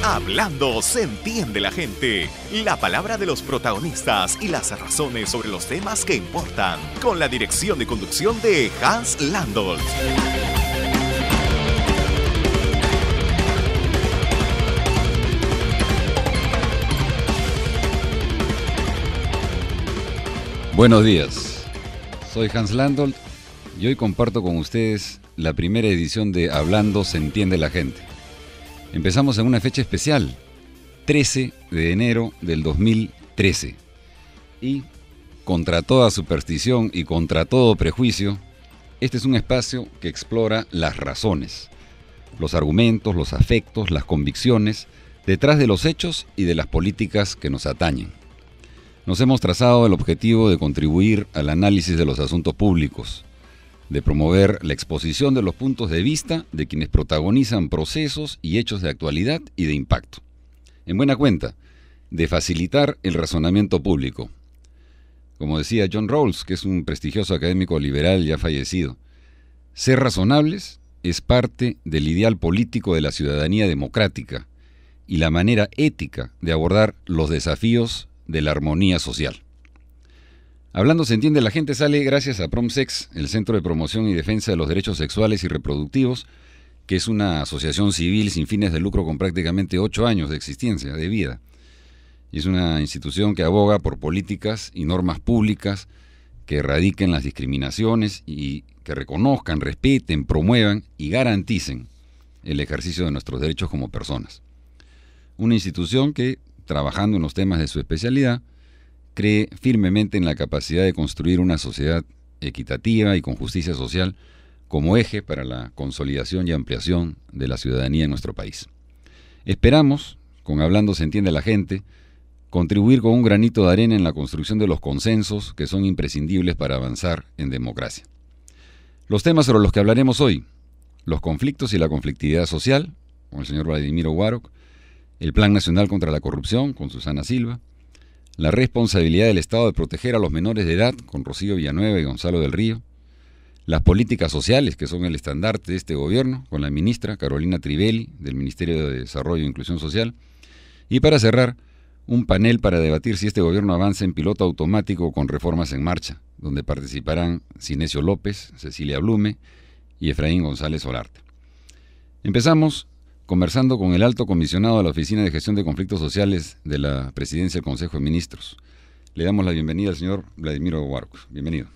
Hablando se entiende la gente. La palabra de los protagonistas y las razones sobre los temas que importan. Con la dirección de conducción de Hans Landolt. Buenos días, soy Hans Landolt y hoy comparto con ustedes la primera edición de Hablando se entiende la gente. Empezamos en una fecha especial, 13 de enero del 2013. Y, contra toda superstición y contra todo prejuicio, este es un espacio que explora las razones, los argumentos, los afectos, las convicciones, detrás de los hechos y de las políticas que nos atañen. Nos hemos trazado el objetivo de contribuir al análisis de los asuntos públicos, de promover la exposición de los puntos de vista de quienes protagonizan procesos y hechos de actualidad y de impacto. En buena cuenta, de facilitar el razonamiento público. Como decía John Rawls, que es un prestigioso académico liberal ya fallecido, ser razonables es parte del ideal político de la ciudadanía democrática y la manera ética de abordar los desafíos de la armonía social. Hablando se entiende la gente sale gracias a PromSex, el Centro de Promoción y Defensa de los Derechos Sexuales y Reproductivos, que es una asociación civil sin fines de lucro con prácticamente 8 años de existencia, de vida. Y es una institución que aboga por políticas y normas públicas que erradiquen las discriminaciones y que reconozcan, respeten, promuevan y garanticen el ejercicio de nuestros derechos como personas. Una institución que, trabajando en los temas de su especialidad, cree firmemente en la capacidad de construir una sociedad equitativa y con justicia social como eje para la consolidación y ampliación de la ciudadanía en nuestro país. Esperamos, con Hablando se entiende la gente, contribuir con un granito de arena en la construcción de los consensos que son imprescindibles para avanzar en democracia. Los temas sobre los que hablaremos hoy: los conflictos y la conflictividad social, con el señor Vladimiro Warok; el Plan Nacional contra la Corrupción, con Susana Silva; la responsabilidad del Estado de proteger a los menores de edad, con Rocío Villanueva y Gonzalo del Río; las políticas sociales, que son el estandarte de este gobierno, con la ministra Carolina Trivelli, del Ministerio de Desarrollo e Inclusión Social; y para cerrar, un panel para debatir si este gobierno avanza en piloto automático con reformas en marcha, donde participarán Cinesio López, Cecilia Blume y Efraín González Olarte. Empezamos conversando con el alto comisionado de la Oficina de Gestión de Conflictos Sociales de la Presidencia del Consejo de Ministros. Le damos la bienvenida al señor Vladimiro Warok. Bienvenido.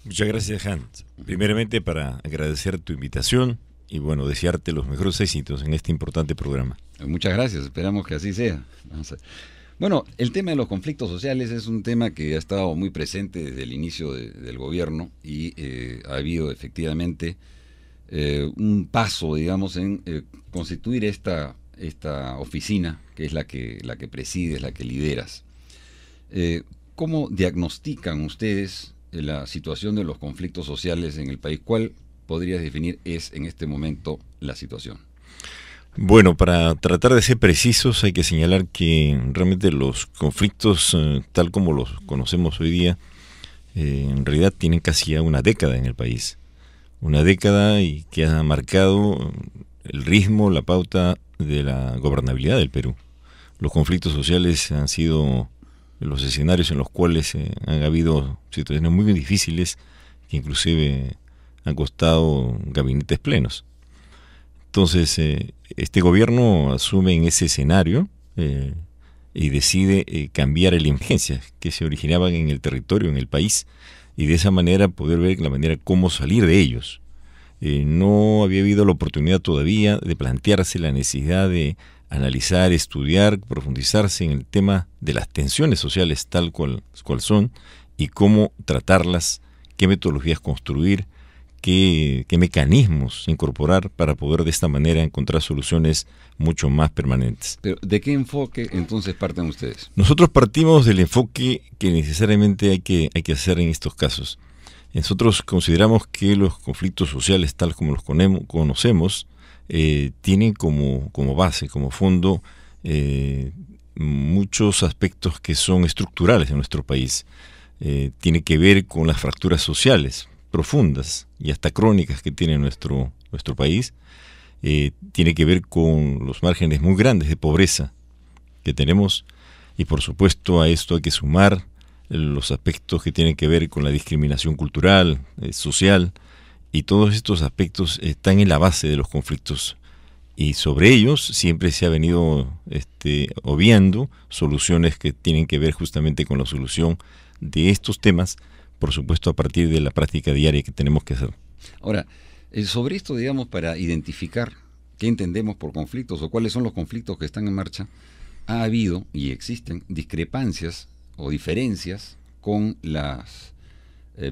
Muchas gracias, Hans. Primeramente, para agradecer tu invitación y, desearte los mejores éxitos en este importante programa. Muchas gracias, esperamos que así sea. Bueno, el tema de los conflictos sociales es un tema que ha estado muy presente desde el inicio del gobierno y ha habido efectivamente un paso, digamos, en constituir esta oficina, que es la que presides, la que lideras. ¿Cómo diagnostican ustedes la situación de los conflictos sociales en el país? ¿Cuál podrías definir es en este momento la situación? Bueno, para tratar de ser precisos hay que señalar que realmente los conflictos, tal como los conocemos hoy día, en realidad tienen casi ya una década en el país. Una década y que ha marcado el ritmo, la pauta de la gobernabilidad del Perú. Los conflictos sociales han sido los escenarios en los cuales han habido situaciones muy difíciles que inclusive han costado gabinetes plenos. Entonces, este gobierno asume en ese escenario y decide cambiar las emergencias que se originaban en el territorio, en el país, y de esa manera poder ver la manera cómo salir de ellos. No había habido la oportunidad todavía de plantearse la necesidad de analizar, estudiar, profundizarse en el tema de las tensiones sociales tal cual son y cómo tratarlas, qué metodologías construir, qué mecanismos incorporar para poder de esta manera encontrar soluciones mucho más permanentes. Pero, ¿de qué enfoque entonces parten ustedes? Nosotros partimos del enfoque que necesariamente hay que hacer en estos casos. Nosotros consideramos que los conflictos sociales, tal como los conocemos, tienen como base, como fondo, muchos aspectos que son estructurales en nuestro país. Tiene que ver con las fracturas sociales profundas y hasta crónicas que tiene nuestro país, tiene que ver con los márgenes muy grandes de pobreza que tenemos, y por supuesto a esto hay que sumar los aspectos que tienen que ver con la discriminación cultural, social, y todos estos aspectos están en la base de los conflictos, y sobre ellos siempre se ha venido obviando soluciones que tienen que ver justamente con la solución de estos temas, por supuesto a partir de la práctica diaria que tenemos que hacer. Ahora, sobre esto, digamos, para identificar qué entendemos por conflictos o cuáles son los conflictos que están en marcha, ha habido y existen discrepancias o diferencias con las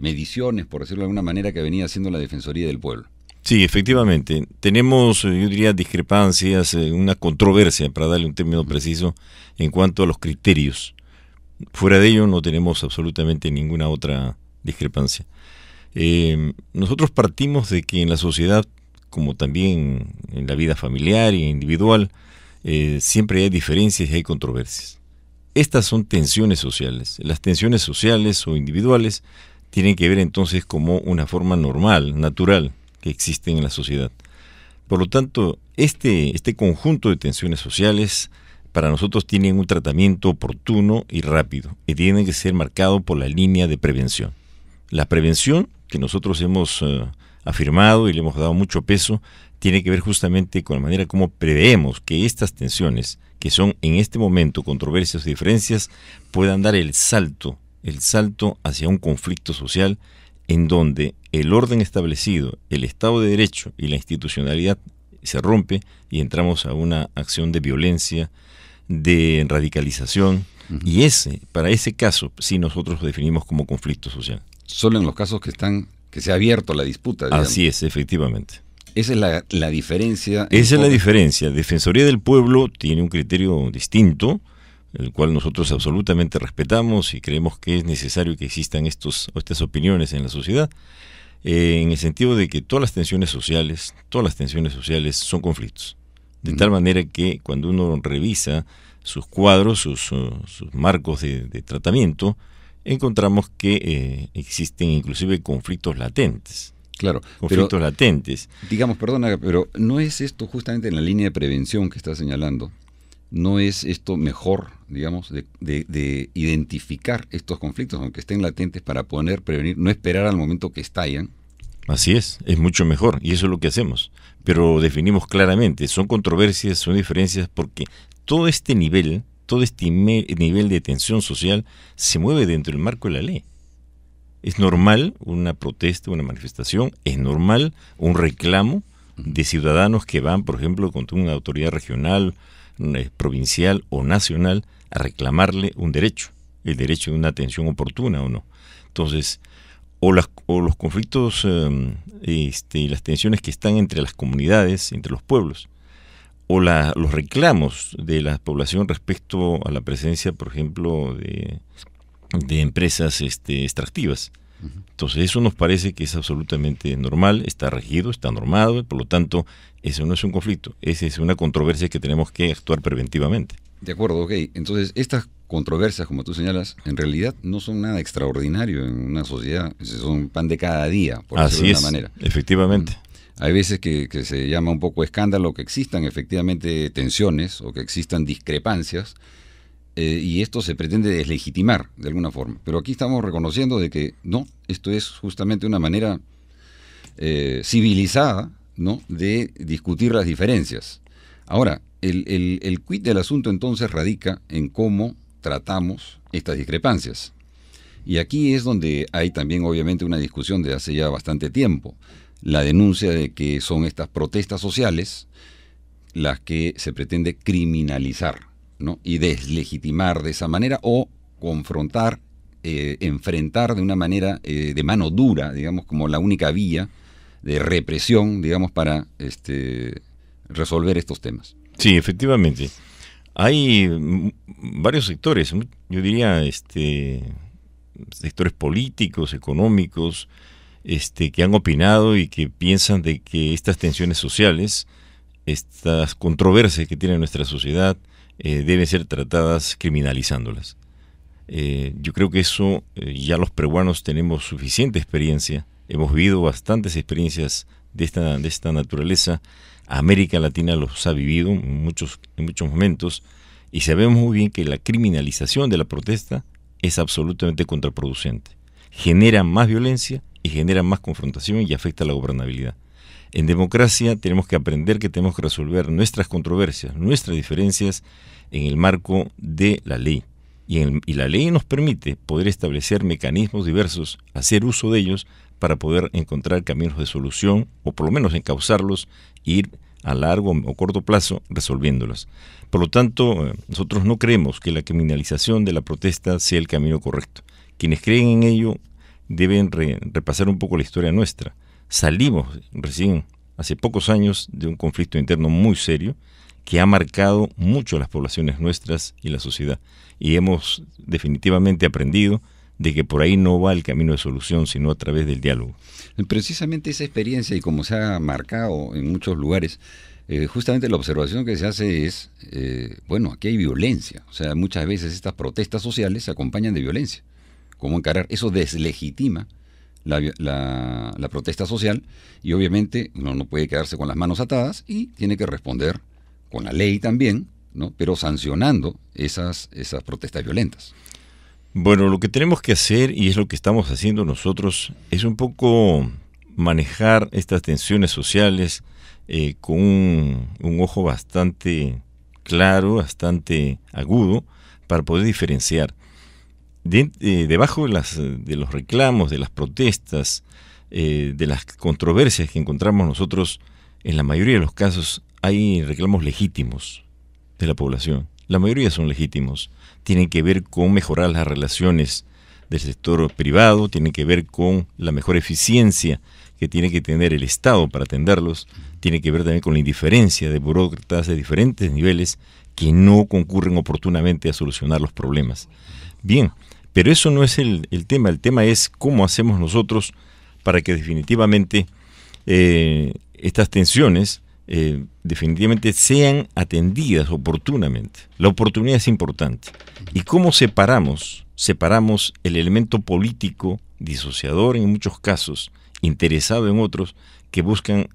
mediciones, por decirlo de alguna manera, que venía haciendo la Defensoría del Pueblo. Sí, efectivamente. Tenemos, yo diría, discrepancias, una controversia, para darle un término preciso, en cuanto a los criterios. Fuera de ello no tenemos absolutamente ninguna otra discrepancia. Nosotros partimos de que en la sociedad, como también en la vida familiar y individual, siempre hay diferencias y hay controversias. Estas son tensiones sociales. Las tensiones sociales o individuales tienen que ver entonces como una forma normal, natural, que existen en la sociedad. Por lo tanto, este conjunto de tensiones sociales para nosotros tienen un tratamiento oportuno y rápido, y tienen que ser marcado por la línea de prevención. La prevención, que nosotros hemos afirmado y le hemos dado mucho peso, tiene que ver justamente con la manera como preveemos que estas tensiones, que son en este momento controversias y diferencias, puedan dar el salto hacia un conflicto social en donde el orden establecido, el Estado de Derecho y la institucionalidad se rompe y entramos a una acción de violencia, de radicalización, y para ese caso sí nosotros lo definimos como conflicto social. Solo en los casos que se ha abierto la disputa, digamos. Así es, efectivamente. Esa es la diferencia. Esa es la diferencia. Defensoría del Pueblo tiene un criterio distinto, el cual nosotros absolutamente respetamos y creemos que es necesario que existan estas opiniones en la sociedad, en el sentido de que todas las tensiones sociales son conflictos. De tal manera que cuando uno revisa sus cuadros, sus marcos de tratamiento, encontramos que existen inclusive conflictos latentes. Claro, conflictos latentes. Digamos, perdona, pero ¿no es esto justamente en la línea de prevención que está señalando? ¿No es esto mejor, digamos, de identificar estos conflictos, aunque estén latentes, para poder prevenir, no esperar al momento que estallan? Así es mucho mejor, y eso es lo que hacemos. Pero definimos claramente, son controversias, son diferencias, porque todo este nivel de tensión social se mueve dentro del marco de la ley. Es normal una protesta, una manifestación, es normal un reclamo de ciudadanos que van, por ejemplo, contra una autoridad regional, provincial o nacional, a reclamarle un derecho, el derecho de una atención oportuna o no. Entonces, o los conflictos y las tensiones que están entre las comunidades, entre los pueblos, o los reclamos de la población respecto a la presencia, por ejemplo, de empresas extractivas. Entonces eso nos parece que es absolutamente normal, está regido, está normado, por lo tanto eso no es un conflicto, esa es una controversia que tenemos que actuar preventivamente. De acuerdo, ok. Entonces estas controversias, como tú señalas, en realidad no son nada extraordinario en una sociedad, son pan de cada día, por decirlo de alguna manera. Efectivamente. Hay veces que se llama un poco escándalo que existan efectivamente tensiones o que existan discrepancias, y esto se pretende deslegitimar de alguna forma. Pero aquí estamos reconociendo de que no, esto es justamente una manera civilizada, ¿no?, de discutir las diferencias. Ahora, el quid del asunto entonces radica en cómo tratamos estas discrepancias. Y aquí es donde hay también obviamente una discusión de hace ya bastante tiempo. La denuncia de que son estas protestas sociales las que se pretende criminalizar, ¿no?, y deslegitimar de esa manera, o confrontar, enfrentar de una manera de mano dura, digamos, como la única vía de represión, digamos, para resolver estos temas. Sí, efectivamente. Hay varios sectores, yo diría sectores políticos, económicos, que han opinado y que piensan de que estas tensiones sociales, estas controversias que tiene nuestra sociedad, deben ser tratadas criminalizándolas. Yo creo que eso ya los peruanos tenemos suficiente experiencia, hemos vivido bastantes experiencias de esta naturaleza, América Latina los ha vivido en muchos momentos, y sabemos muy bien que la criminalización de la protesta es absolutamente contraproducente. Genera más violencia y genera más confrontación y afecta a la gobernabilidad. En democracia tenemos que aprender que tenemos que resolver nuestras controversias, nuestras diferencias en el marco de la ley. Y la ley nos permite poder establecer mecanismos diversos, hacer uso de ellos para poder encontrar caminos de solución o por lo menos encauzarlos e ir a largo o corto plazo resolviéndolas. Por lo tanto, nosotros no creemos que la criminalización de la protesta sea el camino correcto. Quienes creen en ello deben repasar un poco la historia nuestra. Salimos recién, hace pocos años, de un conflicto interno muy serio que ha marcado mucho a las poblaciones nuestras y la sociedad. Y hemos definitivamente aprendido de que por ahí no va el camino de solución, sino a través del diálogo. Precisamente esa experiencia, y como se ha marcado en muchos lugares, justamente la observación que se hace es, bueno, aquí hay violencia. O sea, muchas veces estas protestas sociales se acompañan de violencia. ¿Cómo encarar? Eso deslegitima la protesta social, y obviamente uno no puede quedarse con las manos atadas y tiene que responder con la ley también, ¿no? Pero sancionando esas protestas violentas. Bueno, lo que tenemos que hacer, y es lo que estamos haciendo nosotros, es un poco manejar estas tensiones sociales con un ojo bastante claro, bastante agudo, para poder diferenciar. Debajo de los reclamos, de las protestas, de las controversias que encontramos nosotros, en la mayoría de los casos hay reclamos legítimos de la población. La mayoría son legítimos. Tienen que ver con mejorar las relaciones del sector privado, tienen que ver con la mejor eficiencia que tiene que tener el Estado para atenderlos, tiene que ver también con la indiferencia de burócratas de diferentes niveles que no concurren oportunamente a solucionar los problemas. Bien, pero eso no es el tema es cómo hacemos nosotros para que definitivamente estas tensiones definitivamente sean atendidas oportunamente. La oportunidad es importante. ¿Y cómo separamos el elemento político disociador en muchos casos, interesado en otros, que buscan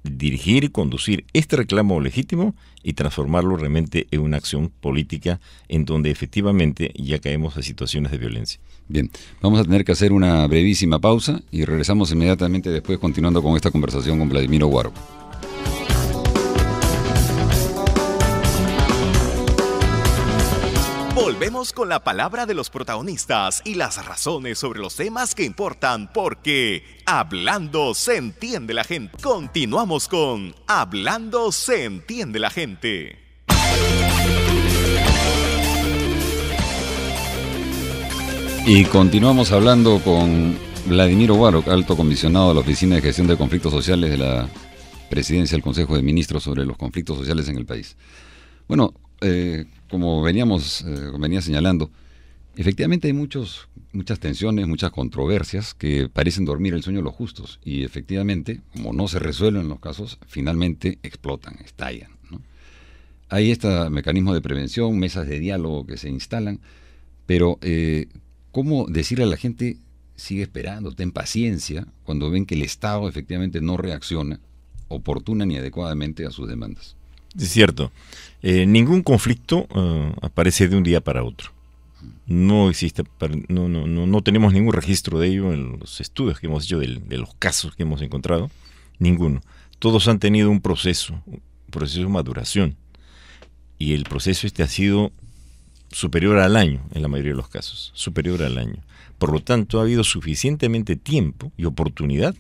dirigir y conducir este reclamo legítimo y transformarlo realmente en una acción política en donde efectivamente ya caemos a situaciones de violencia? Bien, vamos a tener que hacer una brevísima pausa y regresamos inmediatamente después, continuando con esta conversación con Vladimiro Guaro. Volvemos con la palabra de los protagonistas y las razones sobre los temas que importan, porque hablando se entiende la gente. Continuamos con Hablando se entiende la gente. Y continuamos hablando con Vladimiro Guaro, alto comisionado de la Oficina de Gestión de Conflictos Sociales de la Presidencia del Consejo de Ministros sobre los conflictos sociales en el país. Bueno, como venía señalando, efectivamente hay muchas tensiones, muchas controversias que parecen dormir el sueño de los justos, y efectivamente, como no se resuelven los casos, finalmente explotan, estallan, ¿no? Hay este mecanismo de prevención, mesas de diálogo que se instalan, pero ¿cómo decirle a la gente sigue esperando, ten paciencia, cuando ven que el Estado efectivamente no reacciona oportuna ni adecuadamente a sus demandas? Es cierto. Ningún conflicto aparece de un día para otro. No existe, no tenemos ningún registro de ello en los estudios que hemos hecho de los casos que hemos encontrado. Ninguno. Todos han tenido un proceso de maduración. Y el proceso ha sido superior al año en la mayoría de los casos. Superior al año. Por lo tanto, ha habido suficientemente tiempo y oportunidad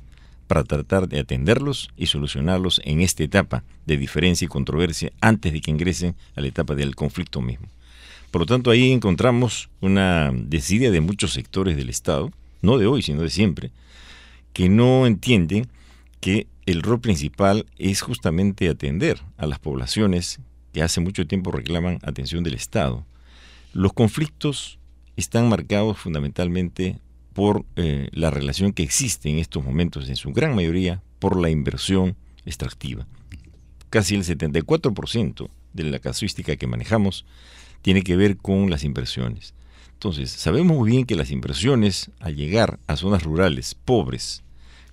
para tratar de atenderlos y solucionarlos en esta etapa de diferencia y controversia antes de que ingresen a la etapa del conflicto mismo. Por lo tanto, ahí encontramos una desidia de muchos sectores del Estado, no de hoy, sino de siempre, que no entienden que el rol principal es justamente atender a las poblaciones que hace mucho tiempo reclaman atención del Estado. Los conflictos están marcados fundamentalmente por la relación que existe en estos momentos, en su gran mayoría, por la inversión extractiva. Casi el 74% de la casuística que manejamos tiene que ver con las inversiones. Entonces, sabemos muy bien que las inversiones, al llegar a zonas rurales pobres,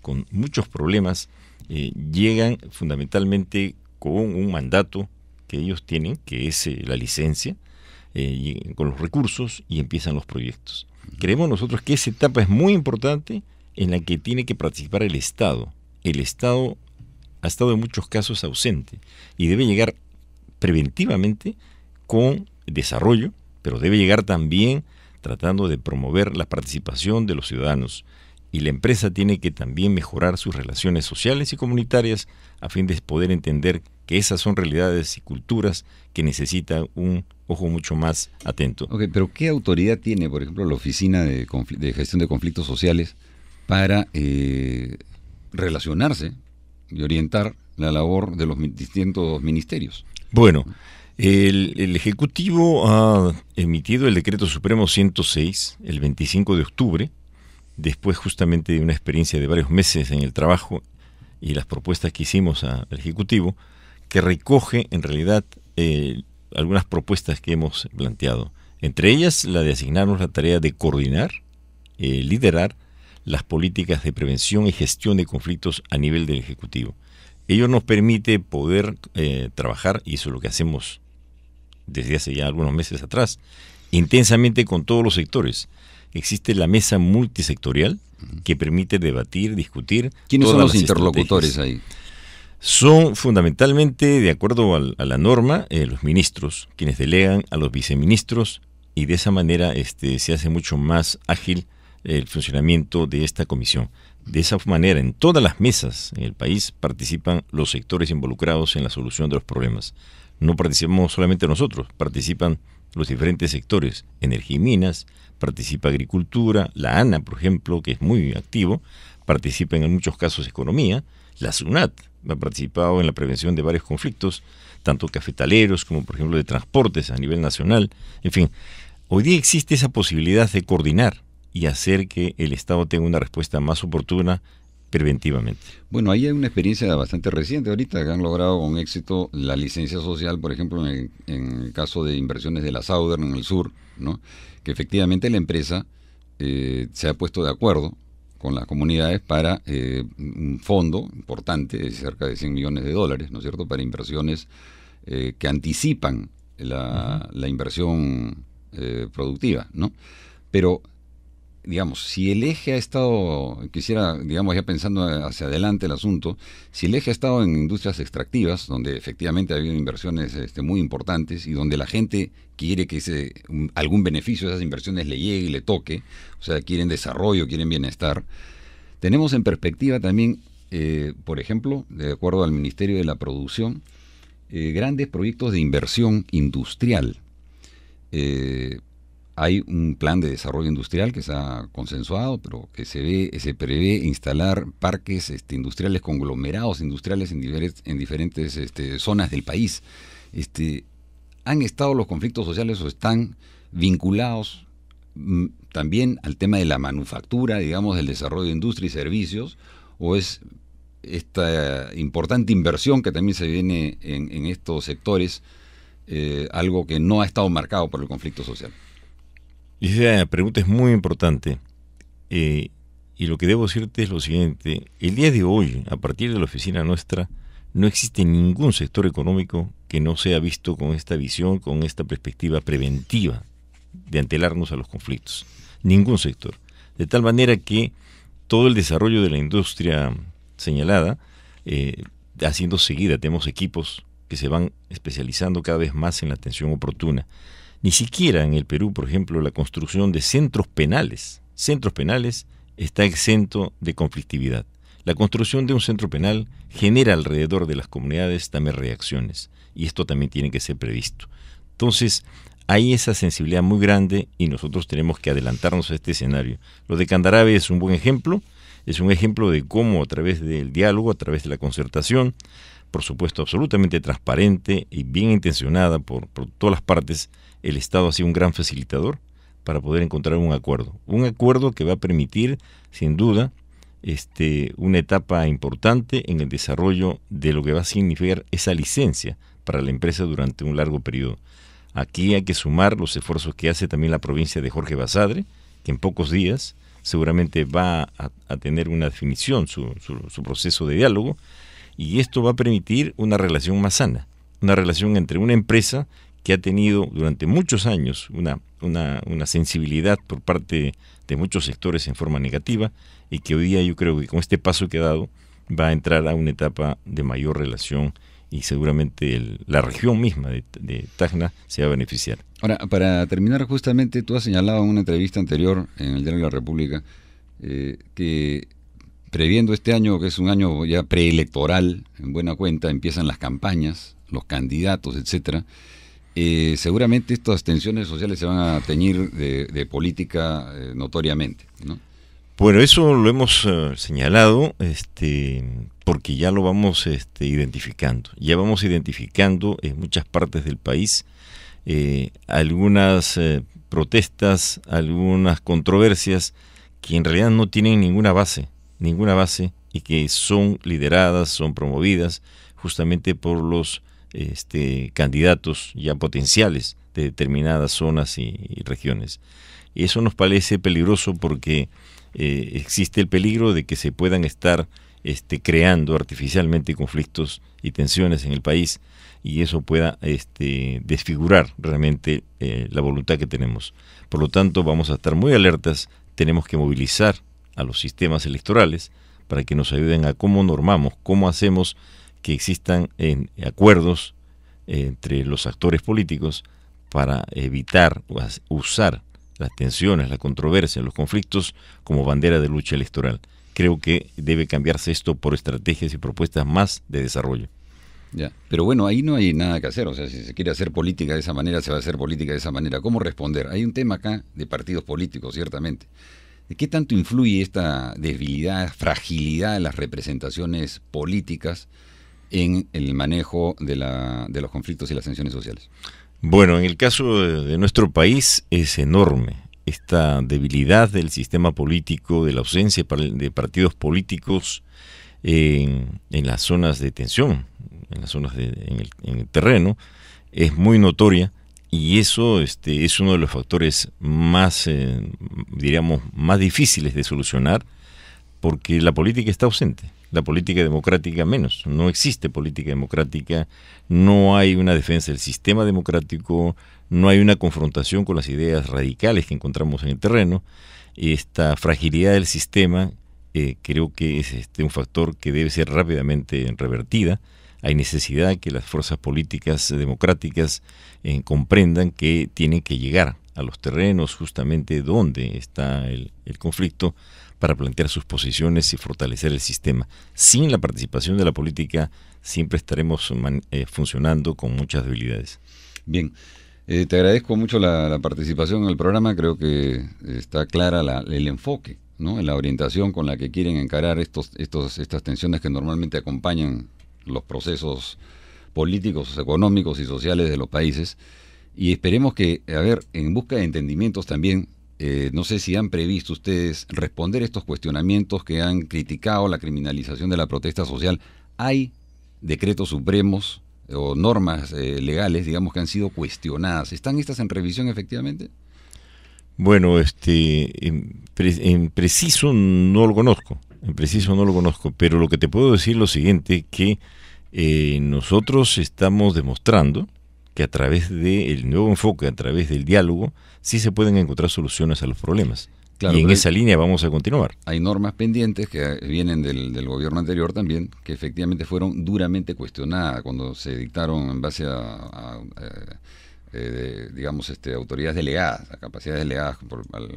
con muchos problemas, llegan fundamentalmente con un mandato que ellos tienen, que es la licencia, con los recursos, y empiezan los proyectos. Creemos nosotros que esa etapa es muy importante, en la que tiene que participar el Estado. El Estado ha estado en muchos casos ausente y debe llegar preventivamente con desarrollo, pero debe llegar también tratando de promover la participación de los ciudadanos. Y la empresa tiene que también mejorar sus relaciones sociales y comunitarias a fin de poder entender que esas son realidades y culturas que necesitan un ojo mucho más atento. Ok, pero ¿qué autoridad tiene, por ejemplo, la Oficina de Gestión de Conflictos Sociales para relacionarse y orientar la labor de los distintos ministerios? Bueno, el Ejecutivo ha emitido el Decreto Supremo 106 el 25 de octubre, después justamente de una experiencia de varios meses en el trabajo y las propuestas que hicimos al Ejecutivo, que recoge en realidad algunas propuestas que hemos planteado. Entre ellas, la de asignarnos la tarea de coordinar, liderar las políticas de prevención y gestión de conflictos a nivel del Ejecutivo. Ello nos permite poder trabajar, y eso es lo que hacemos desde hace ya algunos meses atrás, intensamente con todos los sectores. Existe la mesa multisectorial que permite debatir, discutir. ¿Quiénes son los interlocutores ahí? Son fundamentalmente, de acuerdo a la norma, los ministros, quienes delegan a los viceministros, y de esa manera se hace mucho más ágil el funcionamiento de esta comisión. De esa manera, en todas las mesas en el país participan los sectores involucrados en la solución de los problemas. No participamos solamente nosotros, participan los diferentes sectores, energía y minas, participa agricultura, la ANA, por ejemplo, que es muy activo, participa en muchos casos economía, la SUNAT ha participado en la prevención de varios conflictos, tanto cafetaleros como, por ejemplo, de transportes a nivel nacional. En fin, hoy día existe esa posibilidad de coordinar y hacer que el Estado tenga una respuesta más oportuna preventivamente. Bueno, ahí hay una experiencia bastante reciente ahorita, que han logrado con éxito la licencia social, por ejemplo, en el caso de inversiones de la Southern en el sur, ¿no? Que efectivamente la empresa se ha puesto de acuerdo con las comunidades para un fondo importante de cerca de $100 millones, ¿no es cierto?, para inversiones que anticipan la inversión productiva, ¿no? Pero digamos, si el eje ha estado, quisiera, digamos, ya pensando hacia adelante el asunto, si el eje ha estado en industrias extractivas, donde efectivamente ha habido inversiones muy importantes y donde la gente quiere que algún beneficio de esas inversiones le llegue y le toque, o sea, quieren desarrollo, quieren bienestar, tenemos en perspectiva también, por ejemplo, de acuerdo al Ministerio de la Producción, grandes proyectos de inversión industrial. Hay un plan de desarrollo industrial que se ha consensuado, pero que se prevé instalar parques industriales, conglomerados industriales en diferentes zonas del país. ¿Han estado los conflictos sociales o están vinculados también al tema de la manufactura, digamos, del desarrollo de industria y servicios, o es esta importante inversión que también se viene en estos sectores algo que no ha estado marcado por el conflicto social? Y esa pregunta es muy importante, y lo que debo decirte es lo siguiente: el día de hoy, a partir de la oficina nuestra, no existe ningún sector económico que no sea visto con esta visión, con esta perspectiva preventiva de antelarnos a los conflictos. Ningún sector. De tal manera que todo el desarrollo de la industria señalada ha sido seguida. Tenemos equipos que se van especializando cada vez más en la atención oportuna. Ni siquiera en el Perú, por ejemplo, la construcción de centros penales está exento de conflictividad. La construcción de un centro penal genera alrededor de las comunidades también reacciones, y esto también tiene que ser previsto. Entonces, hay esa sensibilidad muy grande y nosotros tenemos que adelantarnos a este escenario. Lo de Candarave es un buen ejemplo, es un ejemplo de cómo a través del diálogo, a través de la concertación, por supuesto absolutamente transparente y bien intencionada por todas las partes, el Estado ha sido un gran facilitador para poder encontrar un acuerdo que va a permitir, sin duda, una etapa importante en el desarrollo de lo que va a significar esa licencia para la empresa durante un largo periodo. Aquí hay que sumar los esfuerzos que hace también la provincia de Jorge Basadre, que en pocos días seguramente va a tener una definición su proceso de diálogo, y esto va a permitir una relación más sana, una relación entre una empresa que ha tenido durante muchos años una sensibilidad por parte de muchos sectores en forma negativa, y que hoy día yo creo que con este paso que ha dado va a entrar a una etapa de mayor relación, y seguramente la región misma de Tacna se va a beneficiar. Ahora, para terminar, justamente tú has señalado en una entrevista anterior en el Diario de la República que previendo este año, que es un año ya preelectoral, en buena cuenta, empiezan las campañas, los candidatos, etcétera. Seguramente estas tensiones sociales se van a teñir de política notoriamente, ¿no? Bueno, eso lo hemos señalado, porque ya lo vamos identificando. Ya vamos identificando en muchas partes del país algunas protestas, algunas controversias que en realidad no tienen ninguna base, y que son lideradas, son promovidas justamente por los candidatos ya potenciales de determinadas zonas y regiones. Y eso nos parece peligroso porque existe el peligro de que se puedan estar creando artificialmente conflictos y tensiones en el país, y eso pueda desfigurar realmente la voluntad que tenemos. Por lo tanto, vamos a estar muy alertas, tenemos que movilizar a los sistemas electorales para que nos ayuden a cómo normamos, cómo hacemos que existan acuerdos entre los actores políticos para evitar usar las tensiones, la controversia, los conflictos como bandera de lucha electoral. Creo que debe cambiarse esto por estrategias y propuestas más de desarrollo. Ya, pero bueno, ahí no hay nada que hacer. O sea, si se quiere hacer política de esa manera, se va a hacer política de esa manera. ¿Cómo responder? Hay un tema acá de partidos políticos, ciertamente. ¿De qué tanto influye esta debilidad, fragilidad de las representaciones políticas en el manejo de los conflictos y las tensiones sociales? Bueno, en el caso de nuestro país es enorme esta debilidad del sistema político, de la ausencia de partidos políticos en las zonas de tensión, en las zonas en el terreno, es muy notoria, y eso es uno de los factores más, diríamos, más difíciles de solucionar, porque la política está ausente. La política democrática menos, no existe política democrática, no hay una defensa del sistema democrático, no hay una confrontación con las ideas radicales que encontramos en el terreno. Esta fragilidad del sistema creo que es un factor que debe ser rápidamente revertida. Hay necesidad de que las fuerzas políticas democráticas comprendan que tienen que llegar a los terrenos justamente donde está el conflicto, para plantear sus posiciones y fortalecer el sistema. Sin la participación de la política siempre estaremos funcionando con muchas debilidades. Bien, te agradezco mucho la participación en el programa. Creo que está clara el enfoque, ¿no? La orientación con la que quieren encarar estas tensiones que normalmente acompañan los procesos políticos, económicos y sociales de los países. Y esperemos que, en busca de entendimientos también, no sé si han previsto ustedes responder estos cuestionamientos que han criticado la criminalización de la protesta social. ¿Hay decretos supremos o normas legales, digamos, que han sido cuestionadas? ¿Están estas en revisión efectivamente? Bueno, en preciso no lo conozco, pero lo que te puedo decir es lo siguiente, que nosotros estamos demostrando que a través del nuevo enfoque, a través del diálogo, sí se pueden encontrar soluciones a los problemas. Claro, y en esa línea vamos a continuar. Hay normas pendientes que vienen del gobierno anterior también, que efectivamente fueron duramente cuestionadas cuando se dictaron en base a autoridades delegadas, a capacidades delegadas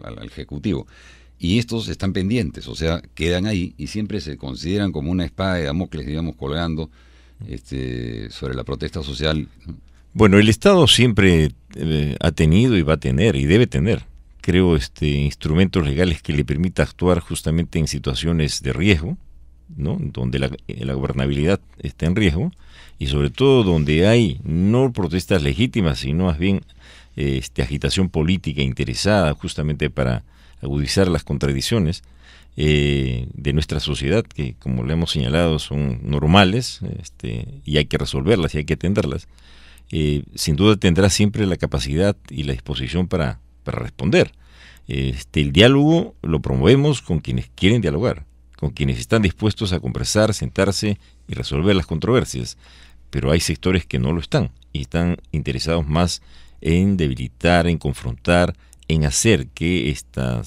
al Ejecutivo. Y estos están pendientes, o sea, quedan ahí y siempre se consideran como una espada de Damocles, digamos, colgando sobre la protesta social. Bueno, el Estado siempre ha tenido y va a tener y debe tener, creo, instrumentos legales que le permita actuar justamente en situaciones de riesgo, ¿no? Donde la gobernabilidad está en riesgo, y sobre todo donde hay no protestas legítimas, sino más bien agitación política interesada justamente para agudizar las contradicciones de nuestra sociedad, que como le hemos señalado son normales, y hay que resolverlas y hay que atenderlas. Sin duda tendrá siempre la capacidad y la disposición para responder. El diálogo lo promovemos con quienes quieren dialogar, con quienes están dispuestos a conversar, sentarse y resolver las controversias, pero hay sectores que no lo están y están interesados más en debilitar, en confrontar, en hacer que esta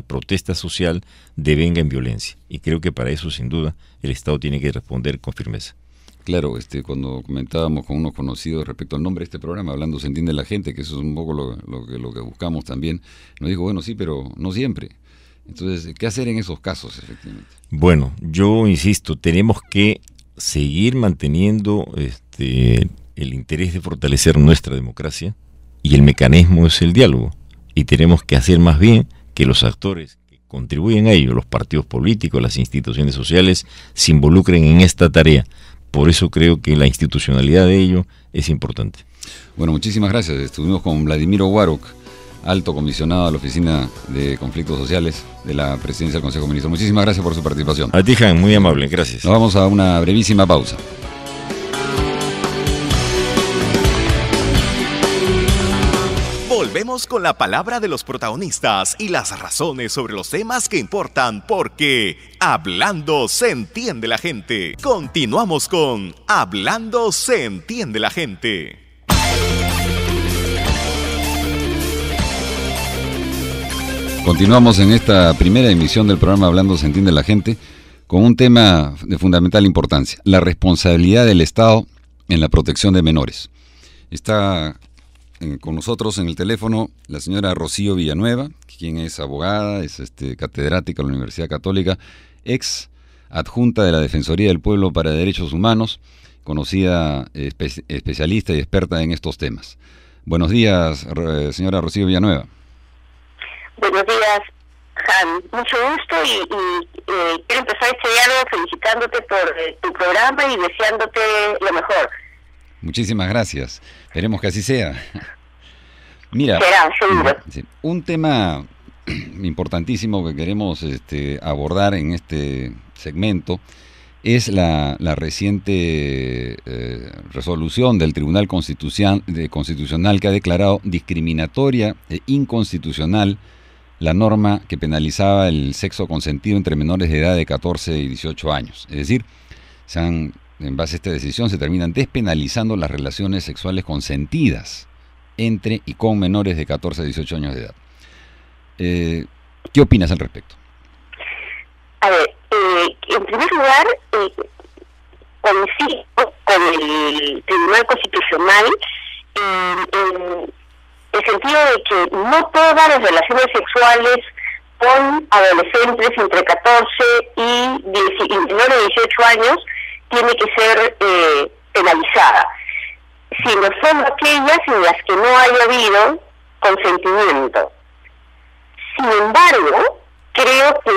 protesta social devenga en violencia. Y creo que para eso, sin duda, el Estado tiene que responder con firmeza. Claro, cuando comentábamos con unos conocidos respecto al nombre de este programa, Hablando se entiende la gente, que eso es un poco lo que buscamos también, nos dijo, bueno, sí, pero no siempre. Entonces, ¿qué hacer en esos casos, efectivamente? Bueno, yo insisto, tenemos que seguir manteniendo el interés de fortalecer nuestra democracia, y el mecanismo es el diálogo. Y tenemos que hacer más bien que los actores que contribuyen a ello, los partidos políticos, las instituciones sociales, se involucren en esta tarea. Por eso creo que la institucionalidad de ello es importante. Bueno, muchísimas gracias. Estuvimos con Vladimiro Waruk, alto comisionado a la Oficina de Conflictos Sociales de la Presidencia del Consejo de Ministros. Muchísimas gracias por su participación. A ti, Jan, muy amable, gracias. Nos vamos a una brevísima pausa. Volvemos con la palabra de los protagonistas y las razones sobre los temas que importan, porque hablando se entiende la gente. Continuamos con Hablando se entiende la gente. Continuamos en esta primera emisión del programa Hablando se entiende la gente con un tema de fundamental importancia: la responsabilidad del Estado en la protección de menores. Está con nosotros en el teléfono la señora Rocío Villanueva, quien es abogada, es catedrática de la Universidad Católica, ex adjunta de la Defensoría del Pueblo para Derechos Humanos, conocida especialista y experta en estos temas. Buenos días, señora Rocío Villanueva. Buenos días, Han. Mucho gusto y quiero empezar este diálogo felicitándote por tu programa y deseándote lo mejor. Muchísimas gracias. Esperemos que así sea. Mira, será, seguro. Un tema importantísimo que queremos abordar en este segmento es la reciente resolución del Tribunal Constitucional que ha declarado discriminatoria e inconstitucional la norma que penalizaba el sexo consentido entre menores de edad de 14 y 18 años. Es decir, en base a esta decisión se terminan despenalizando las relaciones sexuales consentidas entre y con menores de 14 a 18 años de edad. ¿Qué opinas al respecto? A ver, en primer lugar, coincido con el Tribunal Constitucional en el sentido de que no todas las relaciones sexuales con adolescentes entre 14 y menores de 18 años tiene que ser penalizada, sino son aquellas en las que no haya habido consentimiento. Sin embargo, creo que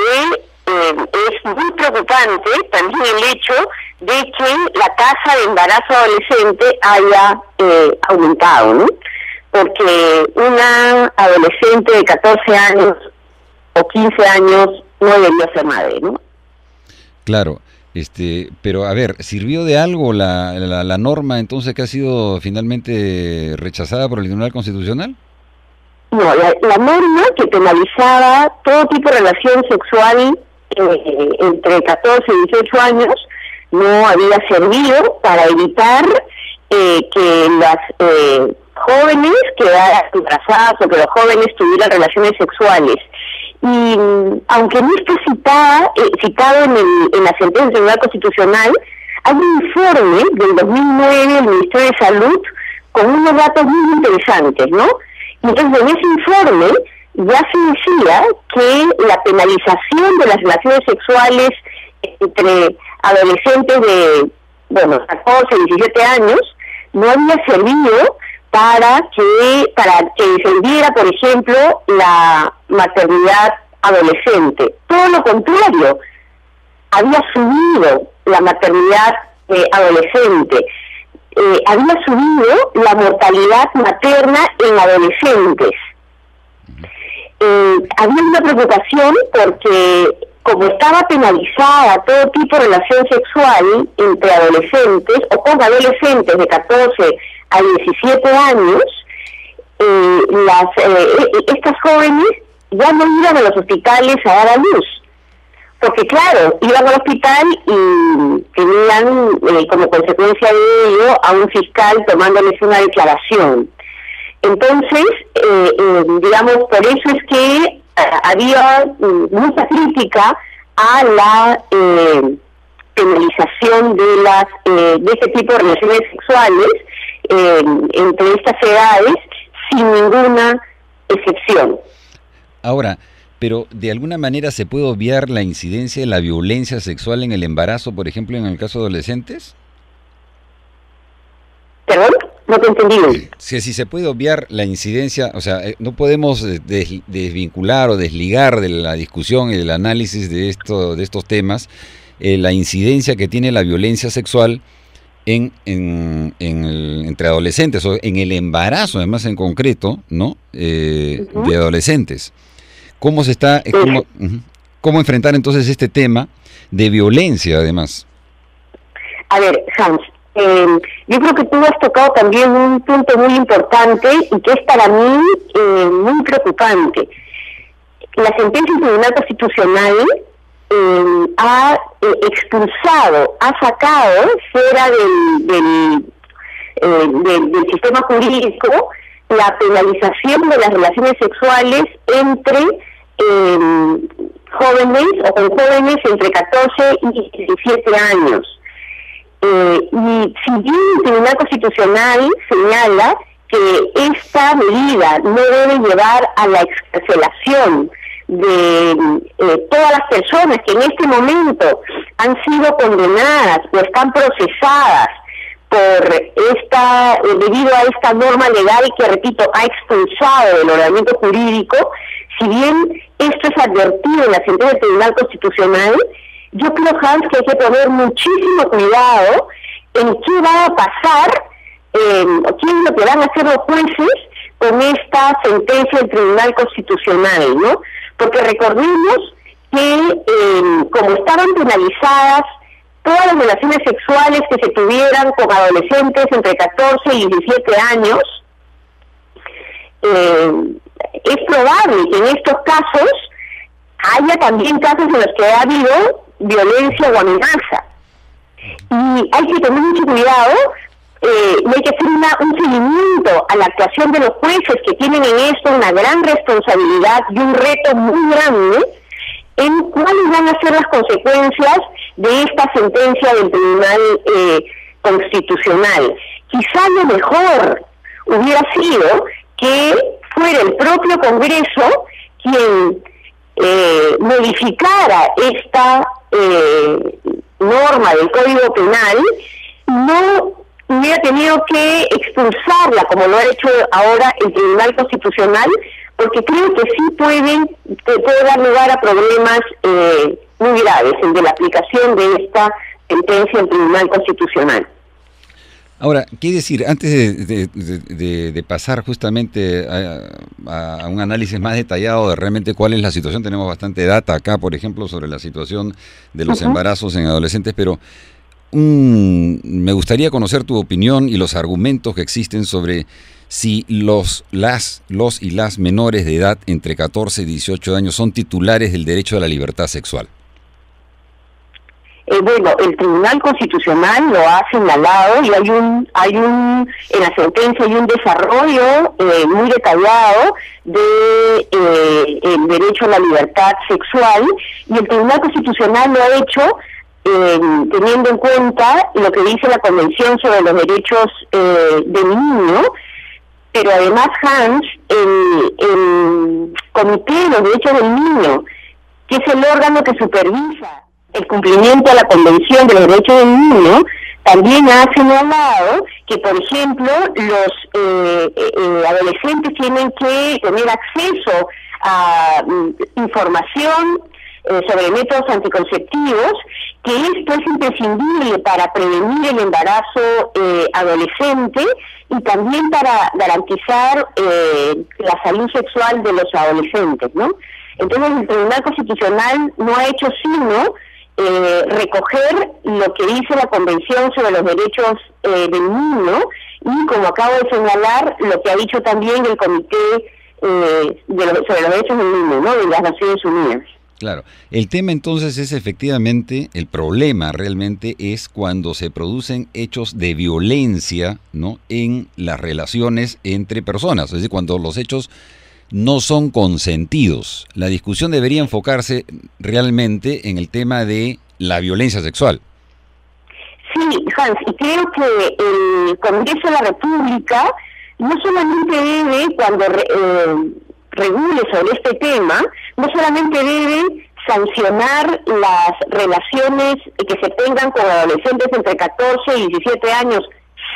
es muy preocupante también el hecho de que la tasa de embarazo adolescente haya aumentado, ¿no? Porque una adolescente de 14 años o 15 años no debería ser madre, ¿no? Claro. Pero a ver, ¿sirvió de algo la norma entonces que ha sido finalmente rechazada por el Tribunal Constitucional? No, la norma que penalizaba todo tipo de relación sexual entre 14 y 18 años no había servido para evitar que las jóvenes quedaran embarazadas o que los jóvenes tuvieran relaciones sexuales. Y aunque no está citado en la sentencia del Tribunal Constitucional, hay un informe del 2009 del Ministerio de Salud con unos datos muy interesantes, ¿no? Entonces, en ese informe ya se decía que la penalización de las relaciones sexuales entre adolescentes de, 14, 17 años no había servido para que defendiera, por ejemplo, la maternidad adolescente. Todo lo contrario, había subido la maternidad adolescente, había subido la mortalidad materna en adolescentes. Había una preocupación porque, como estaba penalizada todo tipo de relación sexual entre adolescentes o con adolescentes de 14 a 17 años, estas jóvenes ya no iban a los hospitales a dar a luz. Porque claro, iban al hospital y tenían como consecuencia de ello a un fiscal tomándoles una declaración. Entonces, digamos, por eso es que había mucha crítica a la penalización de este tipo de relaciones sexuales entre estas edades, sin ninguna excepción. Ahora, pero de alguna manera se puede obviar la incidencia de la violencia sexual en el embarazo, por ejemplo, en el caso de adolescentes. ¿Perdón? No te entendí bien. Si se puede obviar la incidencia, o sea, no podemos desvincular o desligar de la discusión y del análisis de estos temas la incidencia que tiene la violencia sexual entre adolescentes, o en el embarazo, además en concreto, ¿no? De adolescentes. ¿Cómo se está, cómo enfrentar entonces este tema de violencia, además? A ver, Hans, yo creo que tú has tocado también un punto muy importante y que es para mí muy preocupante. La sentencia del Tribunal Constitucional ha expulsado, ha sacado fuera del sistema jurídico la penalización de las relaciones sexuales entre jóvenes o con jóvenes entre 14 y 17 años. Y si bien el Tribunal Constitucional señala que esta medida no debe llevar a la excarcelación de todas las personas que en este momento han sido condenadas o están procesadas debido a esta norma legal que, repito, ha expulsado del ordenamiento jurídico, si bien esto es advertido en la sentencia del Tribunal Constitucional, yo creo, Hans, que hay que poner muchísimo cuidado en qué va a pasar, qué es lo que van a hacer los jueces con esta sentencia del Tribunal Constitucional, ¿no? Porque recordemos que como estaban penalizadas todas las relaciones sexuales que se tuvieran con adolescentes entre 14 y 17 años, es probable que en estos casos haya también casos en los que ha habido violencia o amenaza. Y hay que tener mucho cuidado, y hay que hacer un seguimiento a la actuación de los jueces, que tienen en esto una gran responsabilidad y un reto muy grande en cuáles van a ser las consecuencias de esta sentencia del Tribunal Constitucional. Quizá lo mejor hubiera sido que fuera el propio Congreso quien modificara esta norma del Código Penal, no hubiera tenido que expulsarla como lo ha hecho ahora el Tribunal Constitucional, porque creo que sí puede dar lugar a problemas muy graves de la aplicación de esta sentencia del Tribunal Constitucional. Ahora, ¿qué decir? Antes de pasar justamente a un análisis más detallado de realmente cuál es la situación, tenemos bastante data acá, por ejemplo, sobre la situación de los embarazos en adolescentes, pero me gustaría conocer tu opinión y los argumentos que existen sobre si los y las menores de edad entre 14 y 18 años son titulares del derecho a la libertad sexual. Bueno, el Tribunal Constitucional lo ha señalado y en la sentencia hay un desarrollo muy detallado de el derecho a la libertad sexual, y el Tribunal Constitucional lo ha hecho teniendo en cuenta lo que dice la Convención sobre los Derechos del Niño, pero además, Hans, el Comité de los Derechos del Niño, que es el órgano que supervisa el cumplimiento de la Convención de los Derechos del Niño, también ha señalado que, por ejemplo, los adolescentes tienen que tener acceso a información sobre métodos anticonceptivos, que esto es imprescindible para prevenir el embarazo adolescente y también para garantizar la salud sexual de los adolescentes, ¿no? Entonces el Tribunal Constitucional no ha hecho sino recoger lo que dice la Convención sobre los Derechos del Niño y, como acabo de señalar, lo que ha dicho también el Comité sobre los derechos del niño, ¿no?, de las Naciones Unidas. Claro. El tema entonces es efectivamente, el problema realmente es cuando se producen hechos de violencia, ¿no?, en las relaciones entre personas, es decir, cuando los hechos no son consentidos. La discusión debería enfocarse realmente en el tema de la violencia sexual. Sí, Hans, y creo que el Congreso de la República no solamente debe, cuando regule sobre este tema, no solamente debe sancionar las relaciones que se tengan con adolescentes entre 14 y 17 años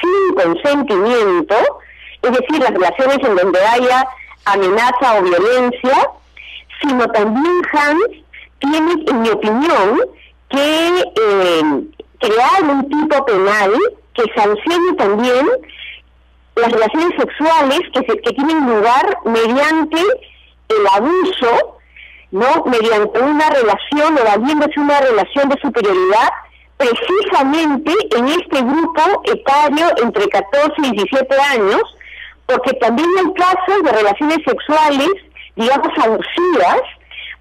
sin consentimiento, es decir, las relaciones en donde haya amenaza o violencia, sino también, Hans, tiene, en mi opinión, que crear un tipo penal que sancione también las relaciones sexuales que tienen lugar mediante el abuso, ¿no?, mediante una relación o valiéndose una relación de superioridad, precisamente en este grupo etario entre 14 y 17 años, porque también hay casos de relaciones sexuales, digamos, abusivas,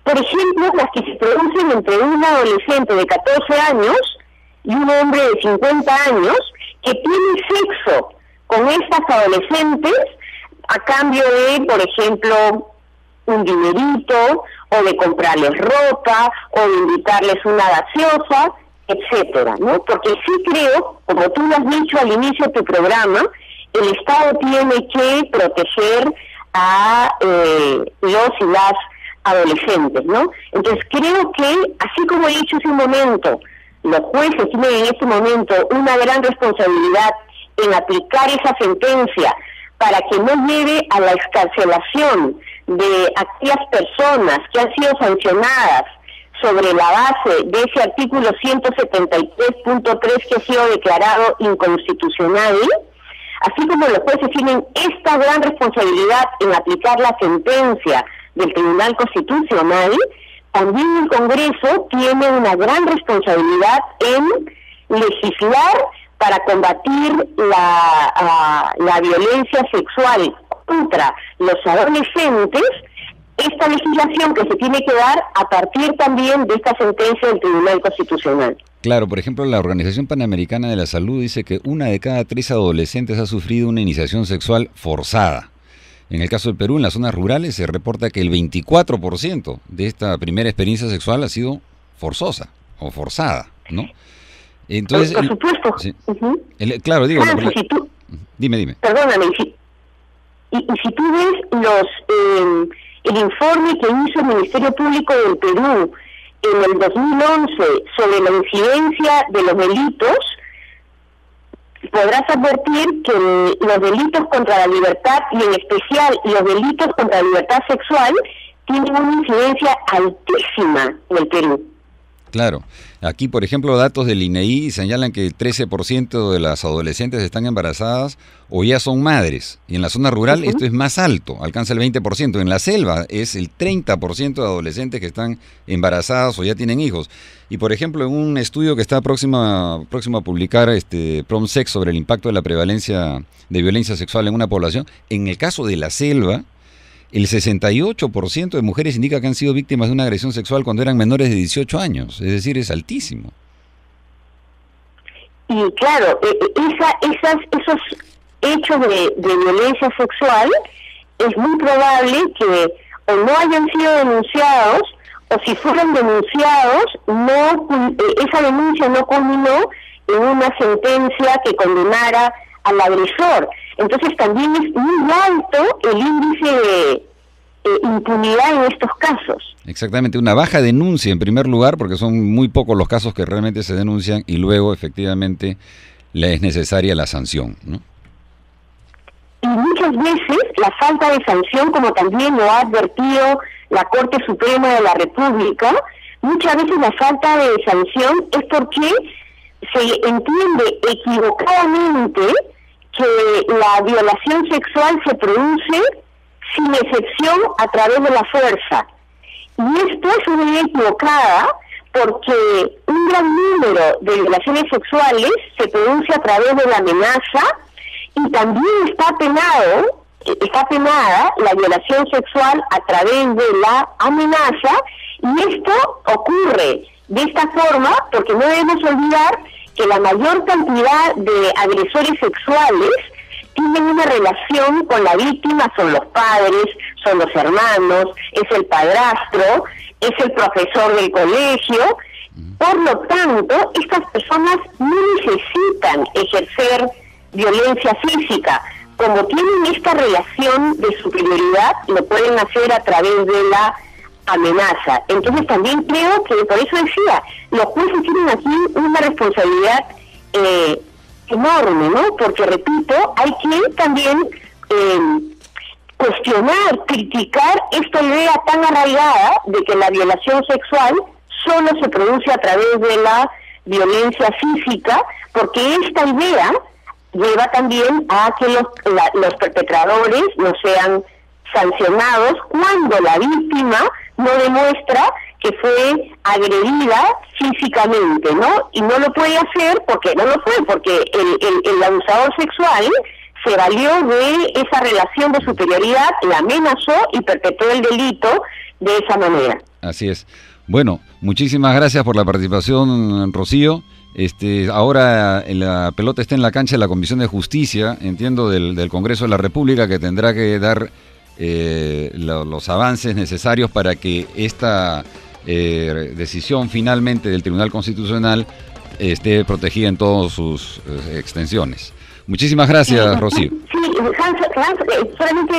por ejemplo, las que se producen entre un adolescente de 14 años y un hombre de 50 años que tiene sexo con estas adolescentes a cambio de, por ejemplo, un dinerito, o de comprarles ropa, o de invitarles una gaseosa, etcétera, ¿no? Porque sí creo, como tú lo has dicho al inicio de tu programa, el Estado tiene que proteger a los y las adolescentes, ¿no? Entonces creo que, así como he dicho hace un momento, los jueces tienen en este momento una gran responsabilidad en aplicar esa sentencia para que no lleve a la excarcelación de aquellas personas que han sido sancionadas sobre la base de ese artículo 173.3 que ha sido declarado inconstitucional, así como los jueces tienen esta gran responsabilidad en aplicar la sentencia del Tribunal Constitucional, también el Congreso tiene una gran responsabilidad en legislar para combatir la violencia sexual contra los adolescentes, esta legislación que se tiene que dar a partir también de esta sentencia del Tribunal Constitucional. Claro, por ejemplo, la Organización Panamericana de la Salud dice que 1 de cada 3 adolescentes ha sufrido una iniciación sexual forzada. En el caso del Perú, en las zonas rurales, se reporta que el 24% de esta primera experiencia sexual ha sido forzosa o forzada, ¿no? Entonces, por supuesto. Sí. Claro, digo... Si tú, dime. Perdóname, y si tú ves el informe que hizo el Ministerio Público del Perú en el 2011 sobre la incidencia de los delitos, podrás advertir que los delitos contra la libertad, y en especial los delitos contra la libertad sexual, tienen una incidencia altísima en el Perú. Claro. Aquí, por ejemplo, datos del INEI señalan que el 13% de las adolescentes están embarazadas o ya son madres. Y en la zona rural esto es más alto, alcanza el 20%. En la selva es el 30% de adolescentes que están embarazadas o ya tienen hijos. Y, por ejemplo, en un estudio que está próximo a publicar PROMSEX sobre el impacto de la prevalencia de violencia sexual en una población, en el caso de la selva, el 68% de mujeres indica que han sido víctimas de una agresión sexual cuando eran menores de 18 años. Es decir, es altísimo. Y claro, esos hechos de violencia sexual es muy probable que o no hayan sido denunciados, o si fueron denunciados, esa denuncia no culminó en una sentencia que condenara al agresor. Entonces también es muy alto el índice de impunidad en estos casos. Exactamente, una baja denuncia en primer lugar, porque son muy pocos los casos que realmente se denuncian, y luego efectivamente le es necesaria la sanción, ¿no? Y muchas veces la falta de sanción, como también lo ha advertido la Corte Suprema de la República, muchas veces la falta de sanción es porque se entiende equivocadamente que la violación sexual se produce sin excepción a través de la fuerza. Y esto es una idea equivocada porque un gran número de violaciones sexuales se produce a través de la amenaza y también está penado está penada la violación sexual a través de la amenaza, y esto ocurre de esta forma porque no debemos olvidar que la mayor cantidad de agresores sexuales tienen una relación con la víctima, son los padres, son los hermanos, es el padrastro, es el profesor del colegio. Por lo tanto, estas personas no necesitan ejercer violencia física. Como tienen esta relación de superioridad, lo pueden hacer a través de la amenaza. Entonces también creo que, por eso decía, los jueces tienen aquí una responsabilidad enorme, ¿no? Porque, repito, hay que también cuestionar, criticar esta idea tan arraigada de que la violación sexual solo se produce a través de la violencia física, porque esta idea lleva también a que los perpetradores no sean sancionados cuando la víctima no demuestra que fue agredida físicamente, ¿no? Y no lo puede hacer porque el abusador sexual se valió de esa relación de superioridad, la amenazó y perpetró el delito de esa manera. Así es. Bueno, muchísimas gracias por la participación, Rocío. Ahora la pelota está en la cancha de la Comisión de Justicia, entiendo, del Congreso de la República, que tendrá que dar los avances necesarios para que esta decisión finalmente del Tribunal Constitucional esté protegida en todas sus extensiones. Muchísimas gracias, Rocío. Sí, Hans, solamente